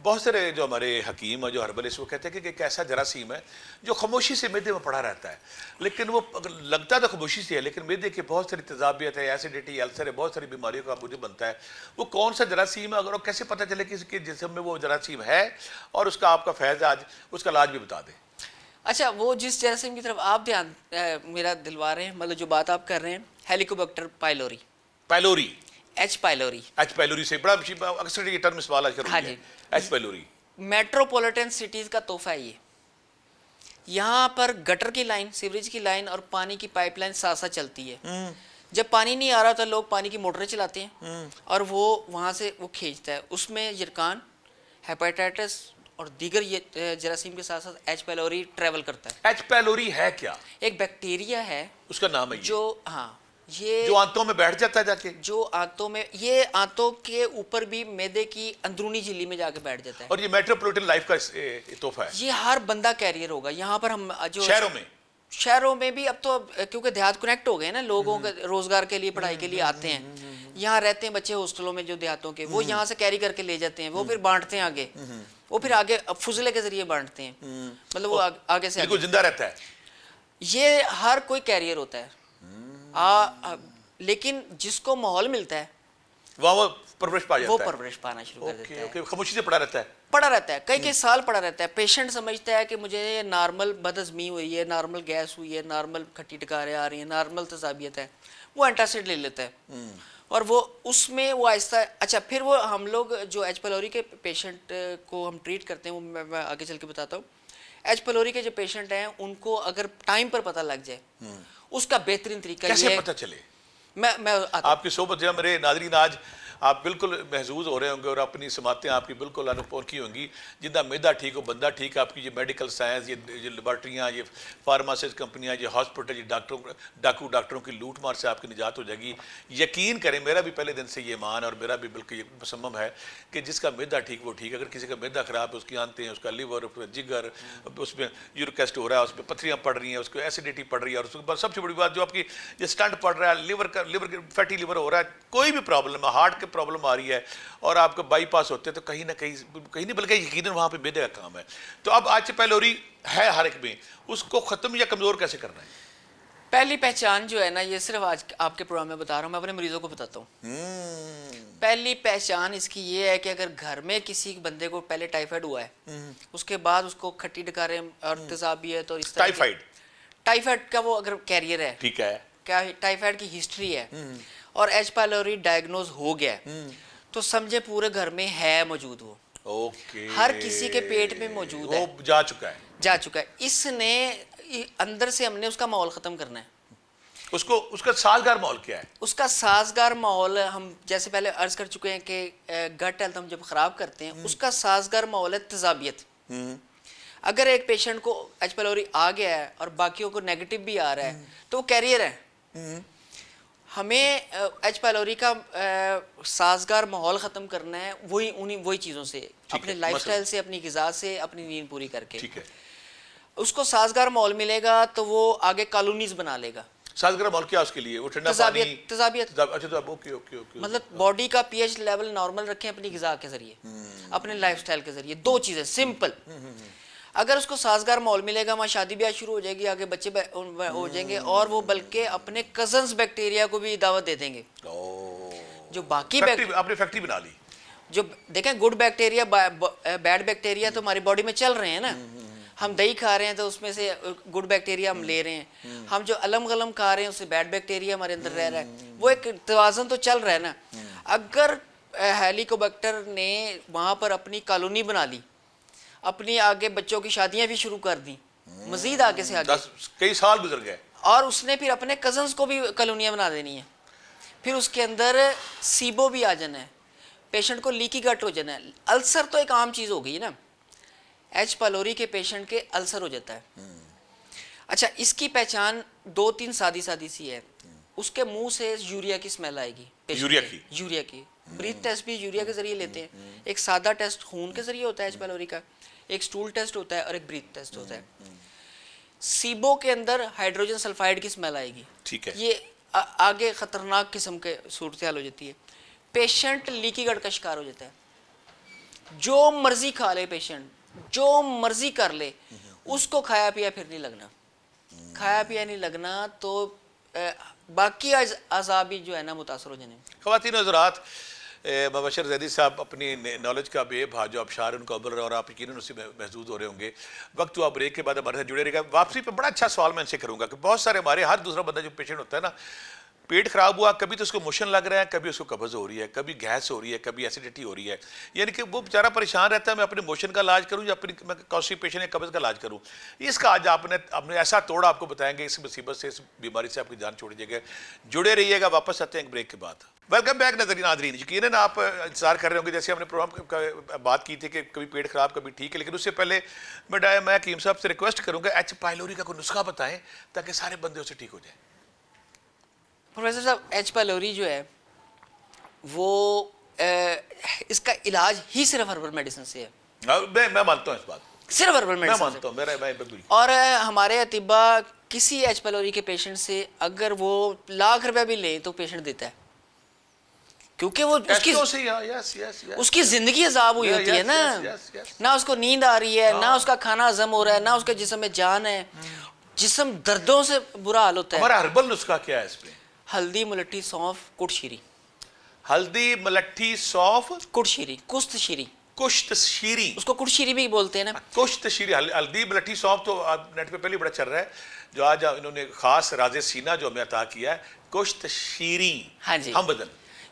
بہت سارے جو ہمارے حکیم اور جو ہربلسٹ وہ کہتے ہیں کہ ایک ایسا جراثیم ہے جو خاموشی سے معدے میں پڑا رہتا ہے, لیکن وہ لگتا تو خاموشی سے ہے لیکن معدے کی بہت ساری تیزابیت ہے, ایسیڈیٹی, السر ہے, بہت ساری بیماریوں کا مجھے بنتا ہے. وہ کون سا جراثیم ہے, اگر وہ کیسے پتہ چلے کہ اس کے جسم میں وہ جراثیم ہے اور اس کا آپ کا فیض آج اس کا علاج بھی بتا دیں. اچھا, وہ جس جراثیم کی طرف آپ دھیان میرا دلوا رہے ہیں, مطلب جو بات آپ کر رہے ہیں, ہیلیکوبیکٹر پائلوری. پائلوری, ایچ پائلوری. ایچ پائلوری سے بڑا اکثر یہ ٹرم سوال آج کر رہی ہے. ایچ پائلوری میٹروپولیٹن سٹیز کا تحفہ ہے. یہ یہاں پر گٹر کی لائن, سیوریج کی لائن اور پانی کی پائپ لائن ساتھ ساتھ چلتی ہے. جب پانی نہیں آ رہا تو لوگ پانی کی موٹریں چلاتے ہیں اور وہ وہاں سے وہ کھینچتا ہے. اس میں یرکان, ہیپاٹائٹس اور دیگر یہ جراثیم کے ساتھ ساتھ ایچ پائلوری ٹریول کرتا ہے. ایچ پائلوری ہے کیا؟ ایک بیکٹیریا ہے, اس کا نام ہے جو یہ جو آنتوں میں بیٹھ جاتا ہے جا کے, جو آنتوں میں, یہ آنتوں کے اوپر بھی معدے کی اندرونی جھلی میں جا کے بیٹھ جاتا ہے. اور یہ میٹروپولیٹن لائف کا تحفہ ہے. یہ ہر بندہ کیریئر ہوگا. یہاں پر ہم جو شہروں میں بھی اب تو کیونکہ دیہات کنیکٹ ہو گئے نا, لوگوں کے روزگار کے لیے پڑھائی کے لیے آتے ہیں, یہاں رہتے ہیں بچے ہاسٹلوں میں جو دیہاتوں کے, وہ یہاں سے کیری کر کے لے جاتے ہیں, وہ پھر بانٹتے ہیں آگے, وہ پھر آگے فضلے کے ذریعے بانٹتے ہیں, مطلب وہ آگے سے بالکل زندہ رہتا ہے. یہ ہر کوئی کیریئر ہوتا ہے, لیکن جس کو ماحول ملتا ہے وہ پرورش پا جاتا ہے, وہ پرورش پانا شروع کر دیتا ہے. خاموشی سے پڑا رہتا ہے, پڑا رہتا ہے, کئی سال پڑا رہتا ہے. پیشنٹ سمجھتا ہے کہ مجھے نارمل بدہضمی ہوئی ہے, نارمل گیس ہوئی ہے, نارمل کھٹی ڈکاریں آ رہی ہیں, نارمل تیزابیت ہے, وہ اینٹاسڈ لے لیتا ہے اور وہ اس میں وہ آہستہ. اچھا, پھر وہ ہم لوگ جو ایچ پائلوری کے پیشنٹ کو ہم ٹریٹ کرتے ہیں وہ میں آگے چل کے بتاتا ہوں. ایچ پائلوری کے جو پیشنٹ ہیں ان کو اگر ٹائم پر پتہ لگ جائے, اس کا بہترین طریقہ یہ ہے. کیسے پتہ چلے؟ میں آپ کی صحبت جو میرے ناظرین آج آپ بالکل محظوظ ہو رہے ہوں گے اور اپنی سماعتیں آپ کی بالکل انوپونکی ہوں گی. جتنا معدہ ٹھیک ہو بندہ ٹھیک. آپ کی یہ میڈیکل سائنس, یہ لیبارٹریاں, یہ فارماسز کمپنیاں, یہ ہاسپٹل, یہ ڈاکٹروں کی لوٹ مار سے آپ کی نجات ہو جائے گی. یقین کریں, میرا بھی پہلے دن سے یہ ایمان اور میرا بھی بالکل یہ مصمم ہے کہ جس کا معدہ ٹھیک وہ ٹھیک. اگر کسی کا معدہ خراب ہے, اس کی آنتیں, اس کا لیور, اس کا جگر, اس میں یورک ایسڈ ہو رہا ہے, اس پہ پتھریاں پڑ رہی ہیں, اس کو ایسیڈیٹی پڑ رہی ہے, اور اس کے بعد سب سے بڑی بات جو آپ کی یہ اسٹنٹ پڑ رہا ہے, لیور فیٹی لیور ہو رہا ہے, کوئی بھی پرابلم ہے, ہارٹ کی پرابلم آ رہی ہے اور آپ کا بائی پاس ہوتے ہیں, تو کہیں نہ کہیں بلکہ یقیناً وہاں پہ معدے کا کام ہے. تو اب ایچ پائلوری ہے ہر ایک میں, اس کو ختم یا کمزور کیسے کرنا ہے؟ پہلی پہچان جو ہے نا, یہ صرف آج آپ کے پروگرام میں بتا رہا ہوں, میں اپنے مریضوں کو بتاتا ہوں. پہلی پہچان اس کی یہ ہے کہ اگر گھر میں کسی بندے کو پہلے ٹائیفائڈ ہوا ہے, اس کے بعد اس کو کھٹی ڈکاریں اور تیزابیت اور اس طرح ٹائیفائڈ کا وہ اگر کیریئر ہے, ٹھیک ہے, ٹائیفائڈ کی ہسٹری ہے اور ایچ پائلوری ڈائگنوز ہو گیا ہے, تو سمجھے پورے گھر میں ہے موجود. وہ ہر کسی کے پیٹ میں موجود ہے, وہ جا چکا ہے. اس نے اندر سے ہم نے اس کا ماحول ختم کرنا ہے. اس کا سازگار ماحول کیا ہے؟ اس کا سازگار ماحول ہم جیسے پہلے عرض کر چکے ہیں کہ گٹ ہیلتھ ہم جب خراب کرتے ہیں, اس کا سازگار ماحول ہے تیزابیت. اگر ایک پیشنٹ کو ایچ پائلوری آ گیا ہے اور باقیوں کو نیگیٹو بھی آ رہا ہے تو وہ کیریئر ہے. ہمیں ایچ پائلوری کا سازگار ماحول ختم کرنا ہے وہی چیزوں سے, اپنے لائف سٹائل سے, اپنی غذا سے, اپنی نیند پوری کر کے. اس کو سازگار ماحول ملے گا تو وہ آگے کالونیز بنا لے گا. سازگار ماحول کیا اس کے لیے؟ وہ ٹھنڈا پانی، تذابیت. اچھا تو اوکے اوکے اوکے. مطلب باڈی کا پی ایچ لیول نارمل رکھیں اپنی غذا کے ذریعے، اپنے لائف سٹائل کے ذریعے. 2 چیزیں سمپل. اگر اس کو سازگار ماحول ملے گا، وہاں شادی بیاہ شروع ہو جائے گی، آگے بچے ہو جائیں گے، اور وہ بلکہ اپنے کزنز بیکٹیریا کو بھی دعوت دے دیں گے. جو باقی آپ نے فیکٹری بنا لی. جو دیکھیں گڈ بیکٹیریا بیڈ بیکٹیریا تو ہماری باڈی میں چل رہے ہیں نا. ہم دہی کھا رہے ہیں تو اس میں سے گڈ بیکٹیریا ہم لے رہے ہیں. ہم جو علم غلم کھا رہے ہیں اس سے بیڈ بیکٹیریا ہمارے اندر رہ رہا ہے. وہ ایک توازن تو چل رہا ہے نا. اگر ہیلیکوبیکٹر نے وہاں پر اپنی کالونی بنا لی، اپنی آگے بچوں کی شادیاں بھی شروع کر دیں، مزید آگے سے آگے، کئی سال گزر گئے، اور اس نے پھر اپنے کزنز کو بھی کالونیاں بنا دینی ہیں، پھر اس کے اندر سیبو بھی آ جانا ہے، پیشنٹ کو لیکی گٹ ہو جانا ہے. السر تو ایک عام چیز ہو گئی نا. ایچ پیلوری کے پیشنٹ کے السر ہو جاتا ہے. اچھا اس کی پہچان 2-3 سادی سی ہے. اس کے منہ سے یوریا کی اسمیل آئے گی. یوریا کی بریتھ ٹیسٹ بھی یوریا کے ذریعے لیتے ہیں. ایک سادہ ٹیسٹ خون کے ذریعے ہوتا ہے ایچ پیلوری کا، ایک سٹول ٹیسٹ ہوتا ہے، اور ایک بریتھ ٹیسٹ ہوتا ہے. سیبو کے اندر ہائیڈروجن سلفائڈ کی اسمیل آئے گی. ٹھیک ہے. یہ آگے خطرناک قسم کے صورتحال ہو جاتی ہے. پیشنٹ لیکی گٹ کا شکار ہو جاتا ہے. جو مرضی کھا لے پیشنٹ، جو مرضی کر لے، اس کو کھایا پیا پھر نہیں لگنا. کھایا پیا نہیں لگنا تو باقی اعضاء بھی جو ہے نا متاثر ہو جانے. خواتین و حضرات، مبشر زیدی صاحب اپنی نالج کا بے بھا جو ابشار ان کو ابھر رہے ہیں، اور آپ یقیناً اس سے محظوظ ہو رہے ہوں گے. وقت ہوا بریک کے بعد ہمارے ساتھ جڑے رہے گا. واپسی پہ بڑا اچھا سوال میں ان سے کروں گا کہ بہت سارے ہمارے ہر دوسرا بندہ جو پیشنٹ ہوتا ہے نا، پیٹ خراب ہوا، کبھی تو اس کو موشن لگ رہا ہے، کبھی اس کو قبض ہو رہی ہے، کبھی گیس ہو رہی ہے، کبھی ایسیڈیٹی ہو رہی ہے. یعنی کہ وہ بیچارہ پریشان رہتا ہے، میں اپنے موشن کا علاج کروں یا اپنی کانسٹیپیشن یا قبض کا علاج کروں. اس کا آج آپ نے ایسا توڑا آپ کو بتائیں گے. اس مصیبت سے، اس بیماری سے آپ کی جان چھوڑ جائے گا. جڑے رہیے گا. واپس آتے ہیں ایک بریک کے بعد. ویلکم بیک ناظرین. یقیناً آپ انتظار کر رہے ہوں گے، جیسے ہم نے پروگرام کا بات کی تھی کہ کبھی پیٹ خراب کبھی ٹھیک ہے، لیکن اس سے پہلے میں حکیم صاحب سے ریکویسٹ کروں گا ایچ پیلوری کا کوئی نسخہ بتائیں تاکہ سارے بندے اسے ٹھیک ہو جائیں. پروفیسر صاحب ایچ پیلوری جو ہے وہ اس کا علاج ہی صرف ہربل میڈیسن سے ہے. میں مانتا ہوں اس بات، صرف ہربل میں میڈیسن مانتا ہوں. اور ہمارے اطباء کسی ایچ پیلوری کے پیشنٹ سے اگر وہ لاکھ روپے بھی لیں تو پیشنٹ دیتا ہے، کیونکہ وہ اس کی زندگی عذاب ہوئی ہوتی ہے نا. نہ اس کو نیند آ رہی ہے، نہ اس کا کھانا ہضم ہو رہا ہے، نہ اس کے جسم میں جان ہے. جسم دردوں سے برا حال ہوتا ہے. ہمارا ہربل نسخہ کیا ہے اس میں؟ ہلدی، ملٹھی، سونف، کٹ شیری. ہلدی، ملٹھی، سونف، کٹ شیری، کشت شیری. کشت شیری، اس کو کٹ شیری بھی بولتے ہیں نا. کشت شیری. ہلدی، ملٹھی، سونف تو نیٹ پہ پہلے بڑا چل رہا ہے، جو آج انہوں نے خاص راز سینہ جو ہمیں عطا کیا ہے، کشت شیری. ہاں جی. ہم بدل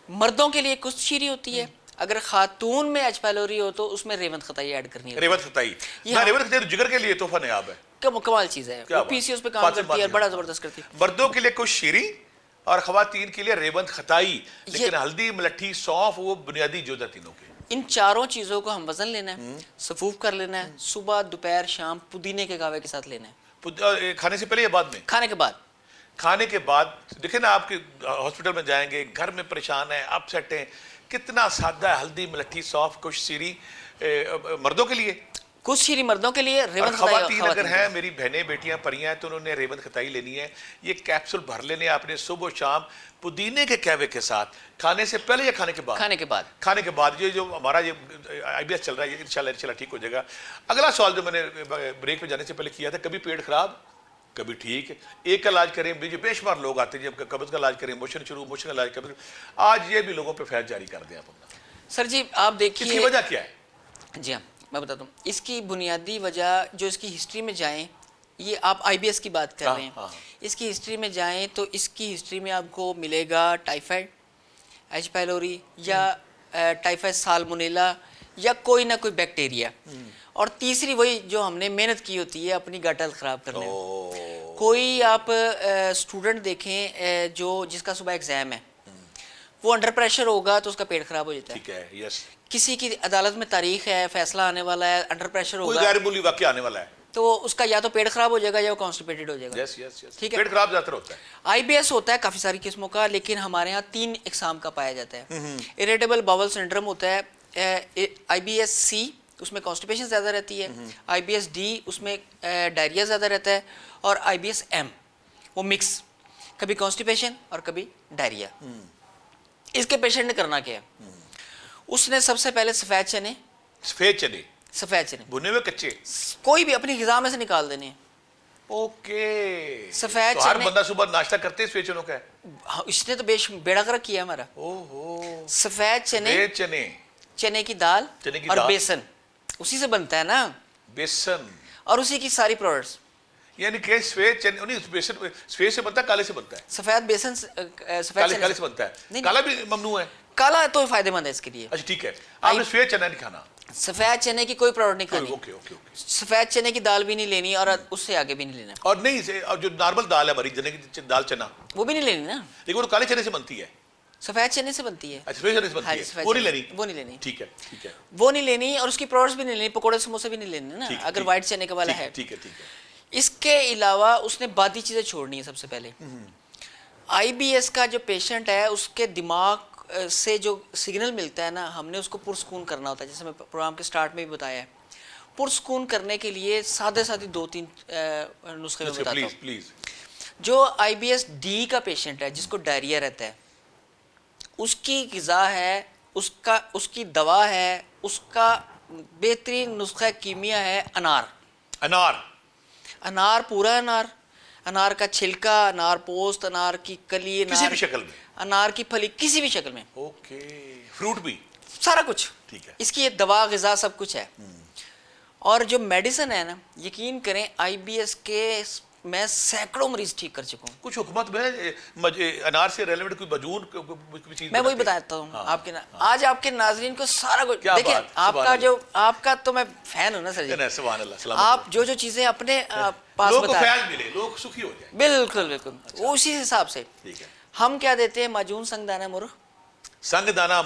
مردوں کے لیے کشت شیری ہوتی ہے. اگر خاتون میں ایچ پیلوری ہو تو اس میں ریوند خطائی ایڈ کرنی ہے. ریوند خطائی، ریوند خطائی تو جگر کے لیے تحفہ نیاب ہے. کمال چیز ہے. وہ پی سی اوز پہ کام کرتی ہے اور بڑا زبردست کرتی ہے. مردوں کے لیے کچھ شیری اور خواتین کے لیے ریوند خطائی. لیکن ہلدی، ملٹھی، سونف وہ بنیادی جو ہے تینوں کے. ان چاروں چیزوں کو ہم وزن لینا ہے، صفوف کر لینا ہے، صبح دوپہر شام پودینے کے قہوے کے ساتھ لینا ہے. کھانے سے پہلے یا بعد میں؟ کھانے کے بعد. کھانے کے بعد. دیکھیں نا، آپ کے ہاسپٹل میں جائیں گے، گھر میں پریشان ہیں، اپ سیٹ ہیں، کتنا سادہ ہے. ہلدی، ملٹھی، سونف، کچھ شیری مردوں کے لیے، کچھ شیری مردوں کے لیے، ریوند خطائی خواتین اگر ہیں، میری بہنیں بیٹیاں پریاں ہیں تو انہوں نے ریوند خطائی لینی ہے. یہ کیپسول بھر لینے آپ نے صبح و شام پودینے کے قہوے کے ساتھ. کھانے سے پہلے یا کھانے کے بعد؟ کھانے کے بعد. کھانے کے بعد. یہ جو ہمارا یہ آئی بی ایس چل رہا ہے، انشاءاللہ ٹھیک ہو جائے گا. اگلا سوال جو میں نے بریک پہ جانے سے پہلے کیا تھا، کبھی پیٹ خراب کبھی ٹھیک، ایک کا علاج کریں. بے شمار لوگ آتے ہیں جب قبض کا علاج کریں، موشن کا علاج کریں. آج یہ بھی لوگوں پہ فیض جاری کر دیں آپ اپنا. سر جی آپ دیکھیے اس کی وجہ کیا ہے؟ جی ہاں میں بتاتا ہوں. اس کی بنیادی وجہ جو اس کی ہسٹری میں جائیں، یہ آپ آئی بی ایس کی بات کر رہے ہیں، اس کی ہسٹری میں جائیں تو اس کی ہسٹری میں آپ کو ملے گا ٹائیفائڈ، ایچ پیلوری، یا ٹائیفائڈ سالمونیلا، یا کوئی نہ کوئی بیکٹیریا. اور تیسری وہی جو ہم نے محنت کی ہوتی ہے اپنی گٹ ہیلتھ خراب کرنے میں. کوئی آپ اسٹوڈنٹ دیکھیں جو جس کا صبح ایگزام ہے، وہ انڈر پریشر ہوگا تو اس کا پیٹ خراب ہو جاتا ہے. ٹھیک ہے. یس. کسی کی عدالت میں تاریخ ہے، فیصلہ آنے والا ہے، انڈر پریشر ہوگا، کوئی غیر معمولی واقعہ آنے والا ہے، تو اس کا یا تو پیٹ خراب ہو جائے گا یا وہ کانسٹیپیٹڈ ہو جائے گا. یس یس یس. ٹھیک ہے. پیٹ خراب زیادہ تر ہوتا ہے. آئی بی ایس ہوتا ہے کافی ساری قسموں کا، لیکن ہمارے ہاں 3 اقسام کا پایا جاتا ہے. اریٹیبل باول سنڈروم ہوتا ہے، آئی بی ایس سی اس میں کانسٹیپیشن زیادہ رہتی ہے، آئی بی ایس ڈی اس میں ڈائریا زیادہ رہتا ہے، اور آئی بی ایس ایم وہ مکس. کبھی کانسٹیپیشن اور کبھی ڈائریا. اس کے پیشنٹ نے کرنا کیا ہے؟ اس نے سب سے پہلے سفید چنے بنے ہوئے کچے کوئی بھی اپنی غذا میں سے نکال دینے ہیں. اوکے. سفید ہر چنے بندہ صبح ناشتہ کرتے ہیں سفید چنوں کا ہے. اس نے تو بیڑا کرک کیا ہمارا. سفید چنے، چنے کی دال اور بیسن، اسی سے بنتا ہے نا بیسن، اور اسی کی ساری پروڈکٹس. یعنی کہ سفید چنے نہیں، بیسن سفید سے بنتا ہے کالے سے بنتا ہے؟ سفید بیسن کالے سے بنتا ہے. کالا بھی ممنوع ہے؟ کالا تو فائدہ مند ہے اس کے لیے. اچھا ٹھیک ہے. آپ نے سفید چنا نہیں کھانا؟ سفید چنے کی کوئی پروڈکٹ نہیں کھانی. Okay okay okay. سفید چنے کی دال بھی نہیں لینی اور اس سے آگے بھی نہیں لینا. اور نہیں، اور جو نارمل دال ہے ہماری چنے کی دال چنا وہ بھی نہیں لینی نا، لیکن وہ کالے چنے سے بنتی ہے. سفید چنے سے بنتی ہے. اچھا سفید چنے سے بنتی ہے، وہ نہیں لینی. وہ نہیں لینی. ٹھیک ہے ٹھیک ہے. وہ نہیں لینی اور اس کی پروڈکٹس بھی نہیں لینی، پکوڑے سموسے بھی نہیں لینے نا اگر وائٹ چنے کا والا ہے. ٹھیک ہے ٹھیک ہے. اس کے علاوہ اس نے باقی چیزیں چھوڑنی ہے. سب سے پہلے آئی بی ایس کا جو پیشنٹ ہے اس کے دماغ سے جو سگنل ملتا ہے نا، ہم نے اس کو پرسکون کرنا ہوتا ہے. جیسے میں پروگرام کے سٹارٹ میں بھی بتایا ہے، پرسکون کرنے کے لیے سادے 2-3 نسخے میں بتاتا ہوں. پلیز. جو آئی بی ایس ڈی کا پیشنٹ ہے جس کو ڈائریا رہتا ہے، اس کی غذا ہے، اس کی دوا ہے، اس کا بہترین نسخہ کیمیا ہے انار، پورا انار کا چھلکا، انار پوست، انار کی کلی، کسی بھی شکل میں، انار کی پھلی، کسی بھی شکل میں. اوکے. فروٹ بھی، سارا کچھ. ٹھیک ہے. اس کی یہ دوا غذا سب کچھ ہے. اور جو میڈیسن ہے نا، یقین کریں آئی بی ایس کے میں سینکڑوں مریض ٹھیک کر چکا ہوں. کچھ حکومت میں انار سے ریلیونٹ کوئی مجون چیز میں وہی بتاتا ہوں آپ کے آج آپ کے ناظرین کو سارا کچھ دیکھیں. آپ کا تو میں فین ہوں نا سر جی. سبحان اللہ. آپ جو چیزیں اپنے پاس لوگوں کو فیض ملے، لوگ سخی ہو جائیں. بالکل بالکل اسی حساب سے. ٹھیک ہے. ہم کیا دیتے ہیں؟ ماجون سنگ دانہ مرغ. سنگ دانہ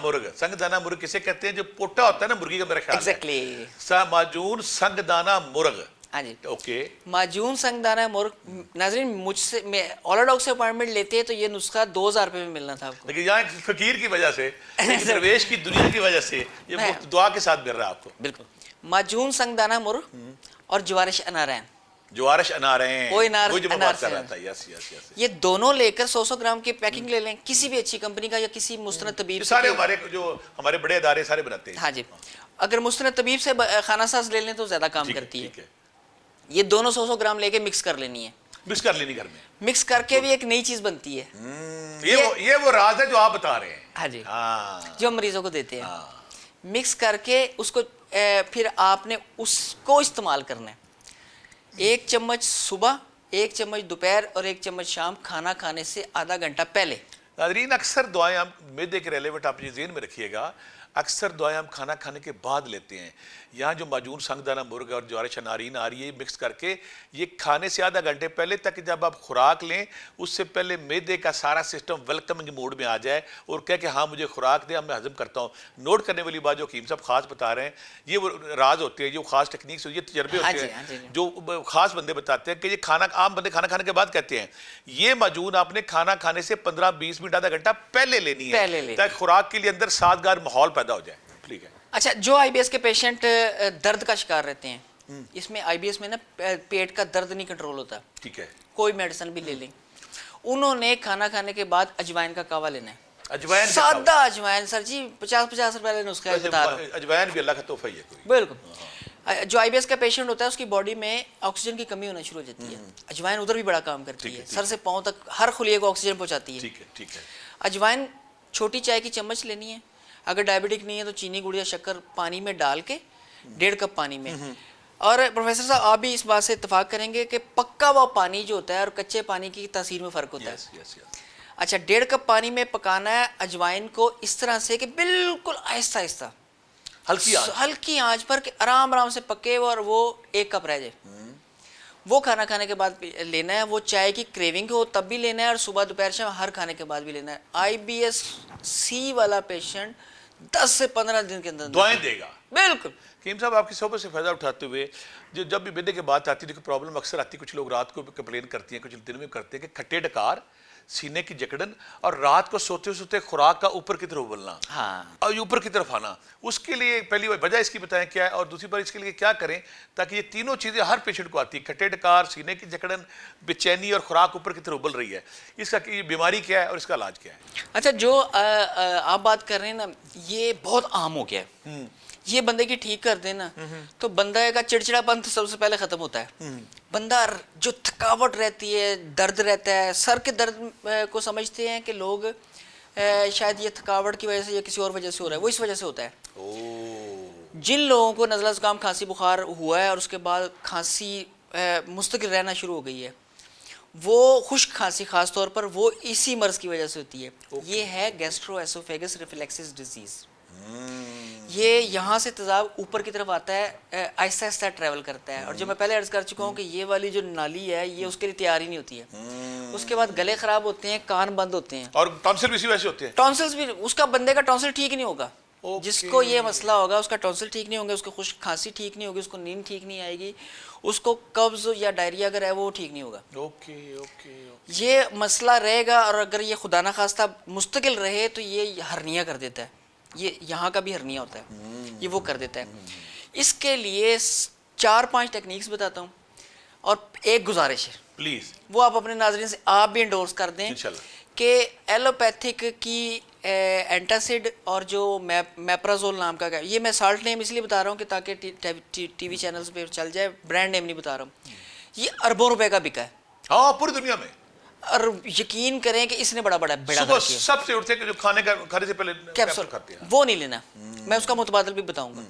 مرغ کسے کہتے ہیں؟ جو پوٹا ہوتا ہے نا مرغی کا، میرا خیال ہے. ایگزیکٹلی. ماجون سنگ دانہ مرغ. ہاں جی. اوکے. ماجون سنگ دانہ مرغ. ناظرین مجھ سے اولا ڈاک سے اپوائنٹمنٹ لیتے ہیں تو یہ نسخہ 2000 روپے میں ملنا تھا آپ کو. لیکن یہاں ایک فقیر کی وجہ سے، درویش کی دنیا کی وجہ سے یہ مفت دعا کے ساتھ مل رہا ہے آپ کو. بالکل. ماجون سنگ دانہ مرغ اور جوارش انارین. جوارش اناریں، وہ انار جو میں بات کر رہا تھا. یس یس یس. یہ دونوں لے کر 100 گرام کی پیکنگ لے لیں کسی بھی اچھی کمپنی کا یا کسی مستند طبیب سے. سارے ہمارے بڑے ادارے سارے بناتے ہیں. ہاں جی. اگر مستند طبیب سے خانہ ساز لے لیں تو زیادہ کام کرتی ہے. یہ دونوں 100 گرام لے کے مکس کر لینی ہے. مکس کر لینی گھر میں. مکس کر کے بھی ایک نئی چیز بنتی ہے. یہ وہ راز ہے جو آپ بتا رہے ہیں. ہاں جی. جو ہم مریضوں کو دیتے ہیں. مکس کر کے اس کو پھر آپ نے اس کو استعمال کرنا ہے. 1 چمچ صبح، 1 چمچ دوپہر اور 1 چمچ شام، کھانا کھانے سے آدھا گھنٹہ پہلے. ناظرین اکثر دعائیں ہم میدے کے ریلیونٹ آپ یہ ذہن میں رکھیے گا، اکثر دعائیں ہم کھانا کھانے کے بعد لیتے ہیں. یہاں جو ماجون سنگ دانہ مرغ اور جوارش انارین آ رہی ہے مکس کر کے، یہ کھانے سے آدھا گھنٹے پہلے تک جب آپ خوراک لیں اس سے پہلے میدے کا سارا سسٹم ویلکمنگ موڈ میں آ جائے اور کہہ کہ ہاں مجھے خوراک دے، میں ہضم کرتا ہوں. نوٹ کرنے والی بات جو حکیم صاحب خاص بتا رہے ہیں، یہ وہ راز ہوتے ہیں، جو خاص ٹیکنیکس، یہ تجربے ہوتے ہیں جو خاص بندے بتاتے ہیں کہ یہ عام بندے کھانا کھانے کے بعد کہتے ہیں. یہ ماجون آپ نے کھانا کھانے سے 15-20 منٹ آدھا گھنٹہ پہلے لینی ہے تاکہ خوراک کے لیے اندر سازگار ماحول پیدا ہو جائے. ٹھیک ہے. اچھا، جو آئی بی ایس کے پیشنٹ درد کا شکار رہتے ہیں، اس میں آئی بی ایس میں نا پیٹ کا درد نہیں کنٹرول ہوتا. ٹھیک ہے. کوئی میڈیسن بھی لے لیں. انہوں نے کھانا کھانے کے بعد اجوائن کا کعوہ لینا ہے. اجوائن سادہ اجوائن سر جی 50 روپے والے نسخہ بتا رہا ہوں. اجوائن بھی اللہ کا تحفہ ہی ہے کوئی. بالکل. جو آئی بی ایس کا پیشنٹ ہوتا ہے اس کی باڈی میں آکسیجن کی کمی ہونا شروع ہو جاتی ہے. اجوائن ادھر بھی بڑا کام کرتی ہے، سر سے پاؤں تک ہر خلیے کو آکسیجن پہنچاتی ہے. ٹھیک ہے. اجوائن چھوٹی چائے کی چمچ لینی ہے. اگر ڈائبٹک نہیں ہے تو چینی گڑ یا شکر پانی میں ڈال کے 1.5 کپ پانی میں. اور پروفیسر صاحب آپ بھی اس بات سے اتفاق کریں گے کہ پکا ہوا پانی جو ہوتا ہے اور کچے پانی کی تاثیر میں فرق ہوتا ہے. اچھا، 1.5 کپ پانی میں پکانا ہے اجوائن کو اس طرح سے کہ بالکل آہستہ آہستہ ہلکی آنچ پر کہ آرام سے پکے اور وہ 1 کپ رہ جائے. وہ کھانا کھانے کے بعد لینا ہے. وہ چائے کی کریونگ ہو تب بھی لینا ہے اور صبح دوپہر شام ہر کھانے کے بعد بھی لینا ہے. آئی بی ایس سی والا پیشنٹ 10 سے 15 دن کے اندر دعائیں دے گا. بالکل. کیم صاحب آپ کی صحبت سے فائدہ اٹھاتے ہوئے جب بھی میدے کی بات آتی ہے تو پرابلم اکثر آتی ہے، کچھ لوگ رات کو کمپلین کرتی ہیں، کچھ دن میں کرتے ہیں کہ کھٹے ڈکار، سینے کی جکڑن اور رات کو سوتے سوتے خوراک کا اوپر کی طرف ابلنا اور اوپر کی طرف آنا، اس کے لیے پہلی وجہ اس کی بتائیں کیا ہے، اور دوسری بار اس کے لیے کیا کریں تاکہ یہ تینوں چیزیں ہر پیشنٹ کو آتی ہیں، کھٹے ڈکار، سینے کی جکڑن، بے چینی اور خوراک اوپر کی طرف ابل رہی ہے، اس کا یہ بیماری کیا ہے اور اس کا علاج کیا ہے؟ اچھا، جو آپ بات کر رہے ہیں نا، یہ بہت عام ہو گیا ہے. یہ بندے کی ٹھیک کر دیں نا تو بندہ کا چڑچڑا پن سب سے پہلے ختم ہوتا ہے. بندہ جو تھکاوٹ رہتی ہے، درد رہتا ہے، سر کے درد کو سمجھتے ہیں کہ لوگ شاید یہ تھکاوٹ کی وجہ سے یا کسی اور وجہ سے ہو رہا ہے، وہ اس وجہ سے ہوتا ہے. جن لوگوں کو نزلہ زکام کھانسی بخار ہوا ہے اور اس کے بعد کھانسی مستقل رہنا شروع ہو گئی ہے، وہ خشک کھانسی خاص طور پر وہ اسی مرض کی وجہ سے ہوتی ہے. یہ ہے گیسٹرو ایسوفیگس ریفلیکسس ڈیزیز. یہ یہاں سے تیزاب اوپر کی طرف آتا ہے، آہستہ آہستہ ٹریول کرتا ہے، اور جو میں پہلے عرض کر چکا ہوں کہ یہ والی جو نالی ہے یہ اس کے لیے تیار ہی نہیں ہوتی ہے. اس کے بعد گلے خراب ہوتے ہیں، کان بند ہوتے ہیں، اور ٹانسل بھی اسی وجہ سے ہوتے ہیں. ٹونسلز بھی. اس کا بندے کا ٹونسل ٹھیک نہیں ہوگا. جس کو یہ مسئلہ ہوگا اس کا ٹونسل ٹھیک نہیں ہوں گے، اس کو خشک کھانسی ٹھیک نہیں ہوگی، اس کو نیند ٹھیک نہیں آئے گی، اس کو قبض یا ڈائریا اگر ہے وہ ٹھیک نہیں ہوگا. یہ مسئلہ رہے گا، اور اگر یہ خدا نخواستہ مستقل رہے تو یہ ہرنیا کر دیتا ہے. یہ یہاں کا بھی ہرنیا ہوتا ہے، یہ وہ کر دیتا ہے. اس کے لیے 4-5 ٹیکنیکس بتاتا ہوں، اور ایک گزارش ہے پلیز، وہ آپ اپنے ناظرین سے آپ بھی انڈورس کر دیں کہ ایلوپیتھک کی اینٹاسڈ اور جو میپرازول نام کا، یہ میں سالٹ نیم اس لیے بتا رہا ہوں کہ تاکہ ٹی وی چینلز پہ چل جائے، برانڈ نیم نہیں بتا رہا ہوں. یہ اربوں روپے کا بکا ہے. ہاں، پوری دنیا میں. اور یقین کریں کہ اس نے بڑا بیڑا صبح سب سے اٹھتے کہ جو کھانے سے پہلے کیپسول کھاتے ہیں، وہ نہیں لینا. میں اس کا متبادل بھی بتاؤں گا.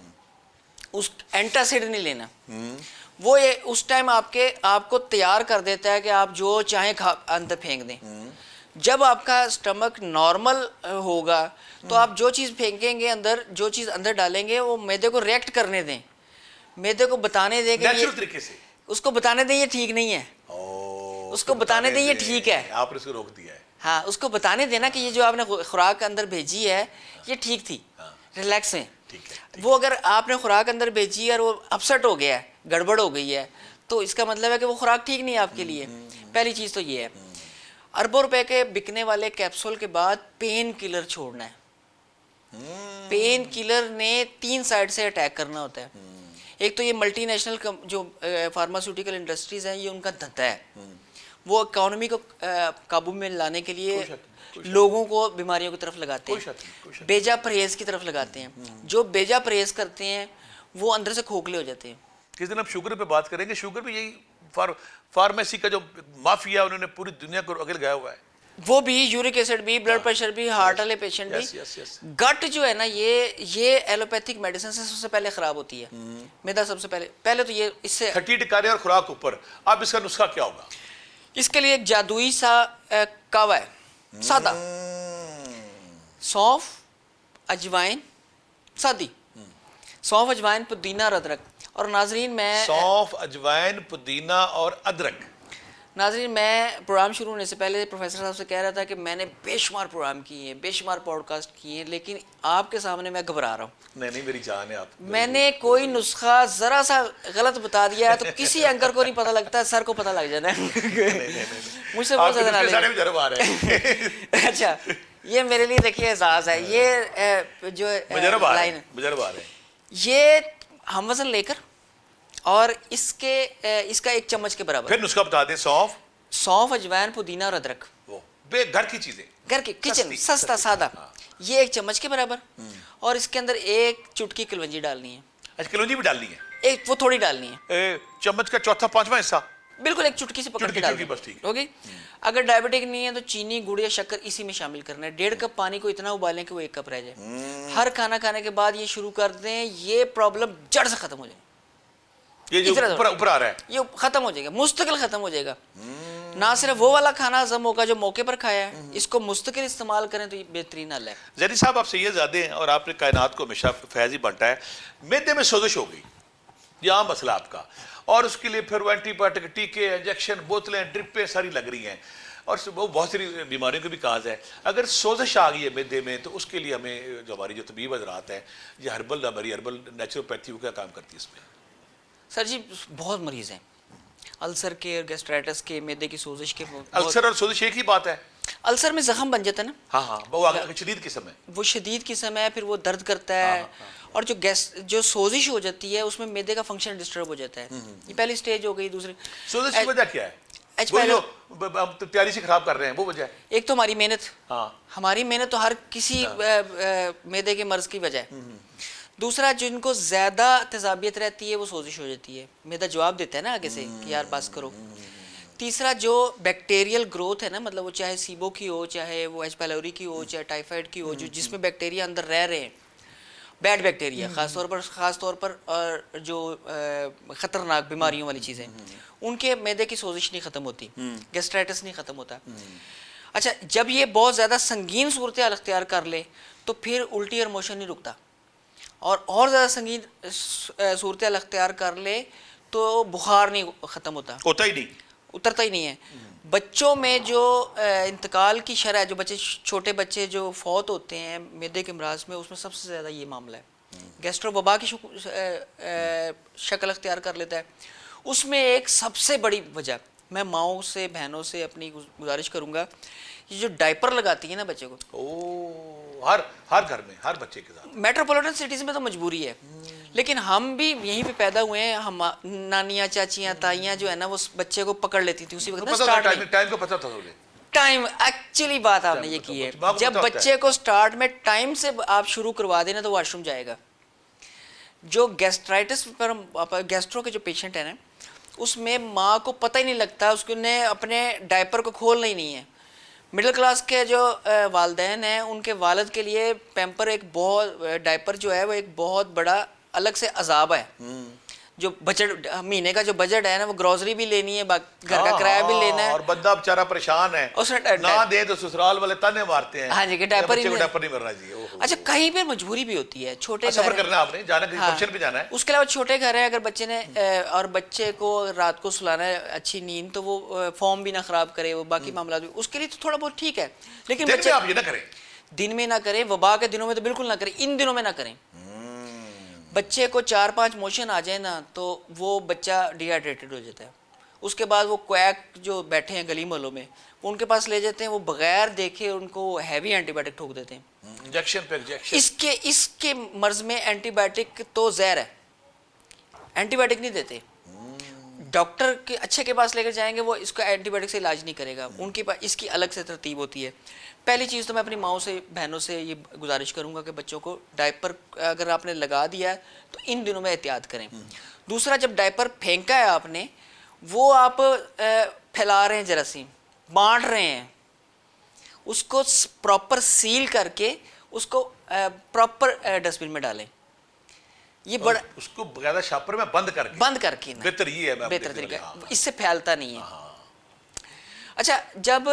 اس اینٹاسڈ نہیں لینا. وہ اس ٹائم آپ کو تیار کر دیتا ہے کہ آپ جو چاہیں اندر پھینک دیں. جب آپ کا سٹمک نارمل ہوگا تو آپ جو چیز پھینکیں گے اندر، جو چیز اندر ڈالیں گے، وہ معدے کو ریئیکٹ کرنے دیں، معدے کو بتانے دیں کہ نیچرل طریقے سے اس کو بتانے دیں یہ ٹھیک نہیں ہے، اس کو بتانے دیں یہ ٹھیک ہے. آپ نے اس کو روک دیا ہے. ہاں، اس کو بتانے دینا کہ یہ جو آپ نے خوراک اندر بھیجی ہے یہ ٹھیک تھی، ریلیکس ہیں. وہ اگر آپ نے خوراک اندر بھیجی ہے اور وہ اپسٹ ہو گیا ہے، گڑبڑ ہو گئی ہے، تو اس کا مطلب ہے کہ وہ خوراک ٹھیک نہیں ہے آپ کے لیے. پہلی چیز تو یہ ہے. اربوں روپے کے بکنے والے کیپسول کے بعد پین کلر چھوڑنا ہے. پین کلر نے 3 سائڈ سے اٹیک کرنا ہوتا ہے. ایک تو یہ ملٹی نیشنل جو فارماسیوٹیکل انڈسٹریز ہیں، یہ ان کا دھندا ہے. وہ اکانومی کو قابو میں لانے کے لیے لوگوں کو بیماریوں کی طرف لگاتے ہیں، بیجا پرہیز کی طرف لگاتے ہیں. جو بیجا پرہیز کرتے ہیں وہ اندر سے کھوکھلے ہو جاتے ہیں. کس دن ہم شوگر پہ بات کریں گے. شوگر بھی یہی فارمیسی کا جو مافیا انہوں نے پوری دنیا کو اگل گیا ہوا ہے. وہ بھی یورک ایسڈ بھی، بلڈ پریشر بھی، ہارٹ والے پیشنٹ بھی. گٹ جو ہے نا، یہ ایلوپیتھک میڈیسن سے سب سے پہلے خراب ہوتی ہے. میدا سب سے پہلے تو یہ اس سے کھٹی ٹکارے اور خوراک اوپر. اب اس کا نسخہ کیا ہوگا؟ اس کے لیے ایک جادوئی سا کعوہ ہے، سادہ. سونف، اجوائن، سادی سونف، اجوائن، پودینہ اور ادرک. اور ناظرین میں سونف، اجوائن، پودینہ اور ادرک. ناظرین میں پروگرام شروع ہونے سے پہلے پروفیسر صاحب سے کہہ رہا تھا کہ میں نے بے شمار پروگرام کیے ہیں، بے شمار پوڈ کاسٹ کیے ہیں، لیکن آپ کے سامنے میں گھبرا رہا ہوں. نہیں، میری جان ہے آپ. میں نے کوئی نسخہ ذرا سا غلط بتا دیا ہے تو کسی اینکر کو نہیں پتہ لگتا، سر کو پتہ لگ جانا ہے. مجھ سے بہت زیادہ نالج. اچھا، یہ میرے لیے دیکھیے اعزاز ہے. یہ جو لائن ہے، یہ ہم وزن لے کر اور اس کا 1 چمچ کے برابر. پھر نسخہ بتا دیں. سونف، اجوائن، پودینہ اور ادرک، گھر کی چیزیں، گھر کے کچن سستا سادہ، یہ 1 چمچ کے برابر. اور اس کے اندر 1 چٹکی کلونجی ڈالنی ہے. اچھا، کلونجی بھی ڈالنی ہے. ایک وہ تھوڑی ڈالنی ہے، چمچ کا 4/5 حصہ. بالکل 1 چٹکی سے پکڑ کے ڈالنی ہے. اوکے. اگر ڈائبٹک نہیں ہے تو چینی، گڑ یا شکر اسی میں شامل کرنا ہے. 1.5 کپ پانی کو اتنا ابالیں کہ وہ 1 کپ رہ جائے. ہر کھانا کھانے کے بعد یہ شروع کر دیں. یہ پرابلم جڑ سے ختم ہو جائے. یہ جو اوپر آ رہا ہے یہ ختم ہو جائے گا، مستقل ختم ہو جائے گا. نہ صرف وہ والا کھانا ہضم ہوگا جو موقع پر کھایا ہے، اس کو مستقل استعمال کریں تو یہ بہترین حل ہے. زیدی صاحب، آپ سید زادے ہیں اور آپ نے کائنات کو ہمیشہ فیض ہی بانٹا ہے. معدے میں سوزش ہو گئی، یہ عام مسئلہ آپ کا، اور اس کے لیے پھر اینٹی بایوٹک، ٹیکے، انجیکشن، بوتلیں، ڈرپیں ساری لگ رہی ہیں. اور وہ بہت ساری بیماریوں کا بھی کاز ہے. اگر سوزش آ گئی ہے معدے میں تو اس کے لیے ہمیں جو ہماری جو طبیب حضرات ہیں یہ ہماری ہربل نیچروپیتھی وہ کیا کام کرتی ہے اس میں؟ سر جی بہت مریض ہیں السر کے اور گیسٹرائٹس کے, معدے کی سوزش کے. السر اور سوزش ایک ہی بات ہے؟ السر میں زخم بن جاتا ہے نا. ہاں ہاں, وہ شدید قسم ہے. وہ شدید قسم ہے, پھر وہ درد کرتا ہے. اور جو سوزش ہو جاتی ہے اس میں معدے کا فنکشن ڈسٹرب ہو جاتا ہے. یہ پہلی سٹیج ہو گئی. دوسری سوزش کی وجہ کیا ہے؟ وہ جو ہم تیاری سے خراب کر رہے ہیں وہ وجہ ہے. ایک تو ہماری محنت. ہاں, ہماری محنت تو ہر کسی معدے کے مرض کی وجہ ہے. دوسرا جن کو زیادہ تیزابیت رہتی ہے وہ سوزش ہو جاتی ہے, معدہ جواب دیتا ہے نا آگے سے کہ یار بس کرو. تیسرا جو بیکٹیریل گروتھ ہے نا, مطلب وہ چاہے سیبو کی ہو, چاہے وہ ایچ پیلوری کی ہو, چاہے ٹائیفائڈ کی ہو, جو جس میں بیکٹیریا اندر رہ رہے ہیں, بیڈ بیکٹیریا خاص طور پر اور جو خطرناک بیماریوں والی چیزیں, ان کے معدے کی سوزش نہیں ختم ہوتی, گیسٹرائٹس نہیں ختم ہوتا. اچھا, جب یہ بہت زیادہ سنگین صورتحال اختیار کر لے تو پھر الٹی اور موشن نہیں رکتا, اور زیادہ سنگین صورتحال اختیار کر لے تو بخار نہیں ختم ہوتا ہی نہیں, اترتا ہی نہیں ہے. بچوں میں جو انتقال کی شرح, جو بچے چھوٹے بچے جو فوت ہوتے ہیں معدے کے امراض میں, اس میں سب سے زیادہ یہ معاملہ ہے. گیسٹرو وبا کی شکل اختیار کر لیتا ہے. اس میں ایک سب سے بڑی وجہ, میں ماؤں سے بہنوں سے اپنی گزارش کروں گا, یہ جو ڈائپر لگاتی ہیں نا بچے کو, ہر گھر میں ہر بچے کے ساتھ. میٹروپولیٹن سٹیز میں تو مجبوری ہے, لیکن ہم بھی یہیں پہ پیدا ہوئے ہیں. ہم نانیاں, چاچیاں, تائیاں جو ہے نا وہ بچے کو پکڑ لیتی تھیں اسی وقت. ٹائم کو پتہ تھا ٹائم ایکچولی بات آپ نے یہ کی ہے, جب بچے کو سٹارٹ میں ٹائم سے آپ شروع کروا دینا تو واش روم جائے گا. جو گیسٹرائٹس پر گیسٹرو کے جو پیشنٹ ہیں نا, اس میں ماں کو پتہ ہی نہیں لگتا, اس نے اپنے ڈائپر کو کھولنا ہی نہیں ہے. مڈل کلاس کے جو والدین ہیں ان کے والد کے لیے پیمپر ایک بہت, ڈائپر جو ہے وہ ایک بہت بڑا الگ سے عذاب ہے. جو بجٹ, مہینے کا جو بجٹ ہے نا, وہ گروسری بھی لینی ہے, گھر کا کرایہ بھی لینا ہے, اور بندہ بیچارہ پریشان ہے, نہ دے تو سسرال والے تانے مارتے ہیں. ہاں جی, کہ ڈائپر ہی نہیں مرنا چاہیے. اچھا, کہیں پہ مجبوری بھی ہوتی ہے, چھوٹے سفر کرنا ہے آپ نے, جانا کسی فنکشن پہ جانا ہے. اس کے علاوہ چھوٹے گھر ہے, اگر بچے نے اور بچے کو رات کو سلانا ہے اچھی نیند, تو وہ فارم بھی نہ خراب کرے, وہ باقی معاملات بھی, اس کے لیے تو تھوڑا بہت ٹھیک ہے. لیکن بچے آپ یہ نہ کریں, دن میں نہ کریں, وبا کے دنوں میں تو بالکل نہ کریں, ان دنوں میں نہ کریں. بچے کو 4-5 موشن آ جائے نا تو وہ بچہ ڈی ہائیڈریٹڈ ہو جاتا ہے. اس کے بعد وہ کویک جو بیٹھے ہیں گلی محلوں میں, ان کے پاس لے جاتے ہیں, وہ بغیر دیکھے ان کو ہیوی اینٹی بایوٹک ٹھوک دیتے ہیں. انجیکشن پہ انجیکشن. اس کے مرض میں اینٹی بایوٹک تو زہر ہے, اینٹی بایوٹک نہیں دیتے. ڈاکٹر کے اچھے کے پاس لے کر جائیں گے, وہ اس کا اینٹی بایوٹک سے علاج نہیں کرے گا, ان کے پاس اس کی الگ سے ترتیب ہوتی ہے. پہلی چیز تو میں اپنی ماؤں سے بہنوں سے یہ گزارش کروں گا کہ بچوں کو ڈائپر اگر آپ نے لگا دیا ہے تو ان دنوں میں احتیاط کریں. دوسرا, جب ڈائپر پھینکا ہے آپ نے, وہ آپ پھیلا رہے ہیں جراثیم, بانٹ رہے ہیں, اس کو پراپر سیل کر کے اس کو پراپر ڈسٹ بن میں ڈالیں. یہ بڑا, اس کو بغیر شاپر میں بند کر کے بہتر یہ ہے, بہتر طریقہ, اس سے پھیلتا نہیں ہے. اچھا, جب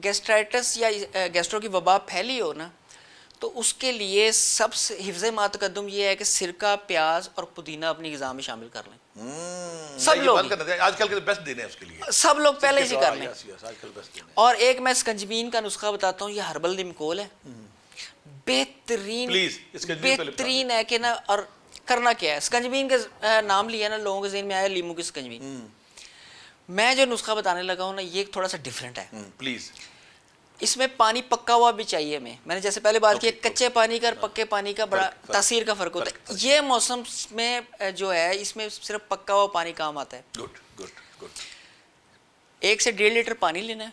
گیسٹرائٹس یا گیسٹرو کی وبا پھیلی ہو نا, تو اس کے لیے سب سے حفظ ما تقدم یہ ہے کہ سرکہ, پیاز اور پودینہ اپنی غذا میں شامل کر لیں. سب لوگ, آج کل کے بیسٹ دن ہے اس کے لیے, سب لوگ پہلے ہی کر لیں. اور ایک میں سکنجبین کا نسخہ بتاتا ہوں, یہ ہربل نیمکول ہے, بہترین ہے کہ نا. اور کرنا کیا ہے, سکنجبین کا نام لیا نا, لوگوں کے ذہن میں آیا لیمو کی سکنجبین. میں جو نسخہ بتانے لگا ہوں نا, یہ تھوڑا سا ڈیفرنٹ ہے. پلیز, اس میں پانی پکا ہوا بھی چاہیے ہمیں. میں نے جیسے پہلے بات کی, کچے پانی کا اور پکے پانی کا بڑا تاثیر کا فرق ہوتا ہے. یہ موسم میں جو ہے, اس میں صرف پکا ہوا پانی کام آتا ہے. 1 سے 1.5 لیٹر پانی لینا ہے,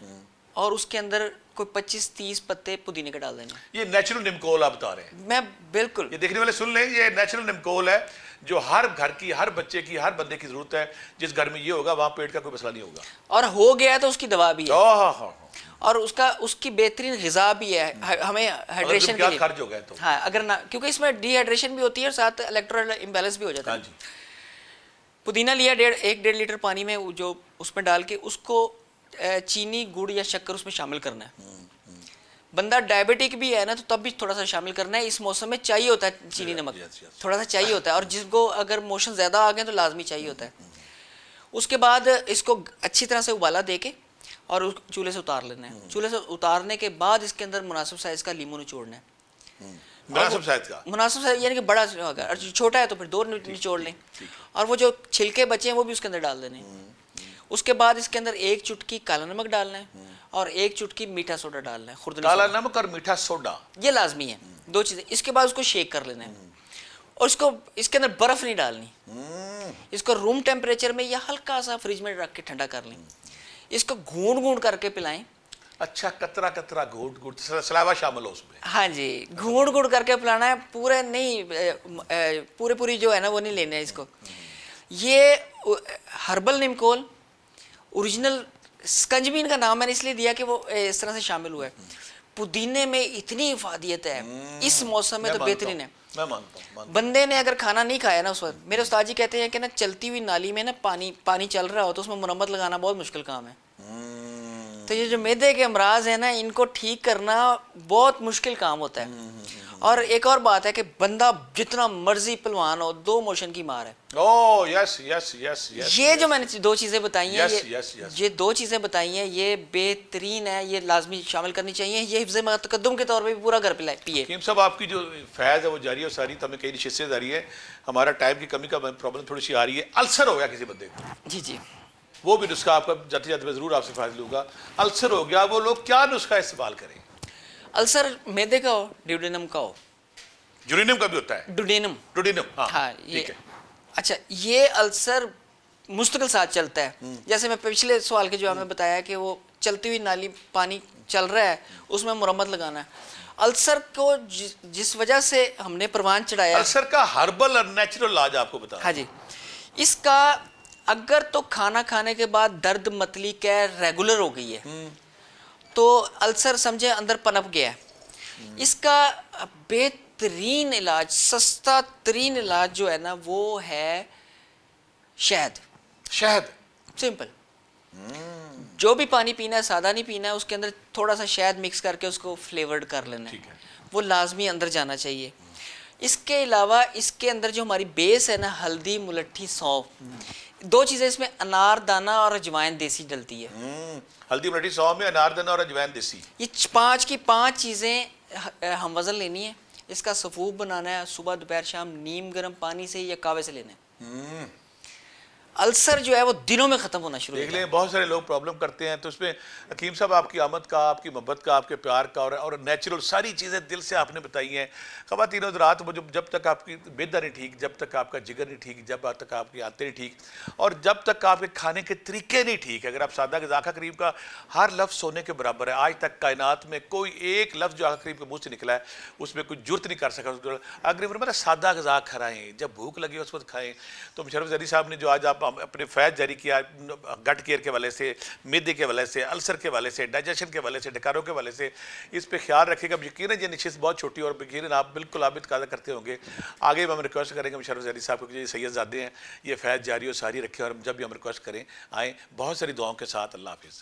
اور اس کے اندر کوئی 25-30 پتے پودینے کے ڈال دینا. یہ نیچرل نیمکول آپ بتا رہے ہیں. میں بالکل, یہ دیکھنے والے سن لیں, یہ نیچرل نیمکول ہے جو ہر گھر کی, ہر بچے کی, ہر بندے کی ضرورت ہے. جس گھر میں یہ ہوگا وہاں پیٹ کا کوئی مسئلہ نہیں ہوگا, اور ہو گیا تو اس کی دوا بھی ہے, اور اس کی بہترین غذا بھی ہے. ہمیں ہائیڈریشن کے لیے خرچ ہو گیا تو, ہاں, اگر نہ, کیونکہ اس میں ڈی ہائیڈریشن بھی ہوتی ہے اور ساتھ الیکٹرول امبیلنس بھی ہو جاتا ہے. پودینہ لیا 1.5 لیٹر پانی میں, جو اس میں ڈال کے اس کو چینی, گڑ یا شکر اس میں شامل کرنا ہے. بندہ ڈائبٹک بھی ہے نا تو تب بھی تھوڑا سا شامل کرنا ہے. اس موسم میں چاہیے ہوتا ہے چینی نمک, تھوڑا سا چاہیے ہوتا ہے, اور جس کو اگر موشن زیادہ آ گئے تو لازمی چاہیے ہوتا ہے. اس کے بعد اس کو اچھی طرح سے ابالا دے کے اور اس چولہے سے اتار لینا ہے. چولہے سے اتارنے کے بعد اس کے اندر مناسب سائز کا لیمو نچوڑنا ہے. مناسب سائز کا مناسب سائز یعنی کہ بڑا اگر چھوٹا ہے تو پھر 2 نچوڑ لیں. اور وہ جو چھلکے بچے ہیں وہ بھی اس کے اندر ڈال دینے ہیں. اس کے بعد اس کے اندر 1 چٹکی کالا نمک ڈالنا ہے اور 1 چٹکی میٹھا سوڈا ڈالنا ہے. خوردنی کالا نمک اور میٹھا سوڈا یہ لازمی ہے, 2 چیزیں. اس کے بعد اس کو شیک کر لینا ہے اور اس کے اندر برف نہیں ڈالنی. اس کو روم ٹیمپریچر میں یا ہلکا سا فریج میں رکھ کے ٹھنڈا کر لیں. اس کو گھونٹ گھونٹ کر کے پلائیں. اچھا قطرہ قطرہ گھونٹ گھونٹ سلائیوا شامل ہو اس میں. ہاں جی, گھونٹ گھونٹ کر کے پلانا ہے, پورے نہیں پوری جو ہے نا وہ نہیں لینا ہے اس کو. یہ ہربل نیم کول اوریجنل سکنجبین کا نام میں نے اس لیے دیا کہ وہ اس طرح سے شامل ہوا ہے. پودینے میں اتنی افادیت ہے اس موسم میں تو بہترین ہے. میں مانتا ہوں. بندے نے اگر کھانا نہیں کھایا نا اس وقت, میرے استاد جی کہتے ہیں کہ نا چلتی ہوئی نالی میں نا پانی چل رہا ہو تو اس میں مرمت لگانا بہت مشکل کام ہے. تو یہ جو معدے کے امراض ہیں نا ان کو ٹھیک کرنا بہت مشکل کام ہوتا ہے. اور ایک اور بات ہے کہ بندہ جتنا مرضی پلوان ہو 2 موشن کی مار ہے. اوہ یس یس یس یس. یہ جو میں نے 2 چیزیں بتائی ہیں یہ 2 چیزیں بتائی ہیں یہ بہترین ہے, یہ لازمی شامل کرنی چاہیے. یہ حفظ تقدم کے طور پہ بھی پورا گھر پیے. حکیم صاحب آپ کی جو فیض ہے وہ جاری اور ساری تو ہمیں کئی نشستیں جاری ہے. ہمارا ٹائم کی کمی کا پرابلم تھوڑی سی آ رہی ہے. السر ہو گیا کسی بندے کو, جی جی, وہ بھی نسخہ آپ کا جاتے جاتے میں ضرور آپ سے فائدہ لوں گا. السر ہو گیا, وہ لوگ کیا نسخہ استعمال کریں؟ السر میدے کا ہو, ڈیوڈینم کا ہو. جورینم کا بھی ہوتا ہے, ڈوڈینم. ڈوڈینم. ہاں ٹھیک ہے. اچھا, یہ السر مستقل ساتھ چلتا ہے. جیسے میں پچھلے سوال کے جواب میں بتایا کہ وہ چلتی ہوئی نالی پانی چل رہا ہے اس میں مرمت لگانا ہے. السر کو جس وجہ سے ہم نے پروان چڑھایا, السر کا ہربل اور نیچرل علاج آپ کو بتا. ہاں جی, اس کا اگر تو کھانا کھانے کے بعد درد متلی کا ریگولر ہو گئی ہے تو السر سمجھے اندر پنپ گیا ہے. اس کا بہترین علاج, سستا ترین علاج جو ہے نا وہ ہے شہد. شہد سمپل. جو بھی پانی پینا ہے سادہ نہیں پینا ہے, اس کے اندر تھوڑا سا شہد مکس کر کے اس کو فلیورڈ کر لینا ہے. وہ لازمی اندر جانا چاہیے. اس کے علاوہ اس کے اندر جو ہماری بیس ہے نا, ہلدی, ملٹھی, سونف, 2 چیزیں اس میں انار دانہ اور اجوائن دیسی ڈلتی ہے. ہلدی ملٹھی سونف میں انار دانہ اور اجوائن دیسی, یہ 5 کی 5 چیزیں ہم وزن لینی ہے. اس کا سفوف بنانا ہے, صبح دوپہر شام نیم گرم پانی سے یا کعوے سے لینا ہے. السر جو ہے وہ دنوں میں ختم ہونا شروع دیکھ ہوتا ہے. لیں بہت سارے لوگ پرابلم کرتے ہیں تو اس میں حکیم صاحب آپ کی آمد کا, آپ کی محبت کا, آپ کے پیار کا اور نیچرل ساری چیزیں دل سے آپ نے بتائی ہیں. خواتین حضرات, وہ جب تک آپ کی معدہ نہیں ٹھیک, جب تک آپ کا جگر نہیں ٹھیک, جب تک آپ کی آنتیں نہیں ٹھیک, اور جب تک آپ کے کھانے کے طریقے نہیں ٹھیک, اگر آپ سادہ غذا آقا کریم کا ہر لفظ سونے کے برابر ہے. آج تک کائنات میں کوئی ایک لفظ جو آقا کریم کے منہ سے نکلا ہے اس میں کوئی جرت نہیں کر سکا. اگر فرمایا سادہ غذا کھائیں, جب بھوک لگے اس وقت کھائیں. تو مشرف ظہری صاحب نے جو آج آپ اپنے فیض جاری کیا گٹ کیئر کے والے سے, میدے کے والے سے, السر کے والے سے, ڈائجیشن کے والے سے, ڈکاروں کے والے سے, اس پہ خیال رکھے گا. یقیناً یہ نشست بہت چھوٹی اور یقیناً آپ بالکل آپ تقاضا کرتے ہوں گے. آگے بھی ہم ریکویسٹ کریں گے مشرف ظہری صاحب کو, یہ سید زادے ہیں, یہ فیض جاری اور ساری رکھیں, اور جب بھی ہم ریکویسٹ کریں آئیں بہت ساری دعاؤں کے ساتھ. اللہ حافظ.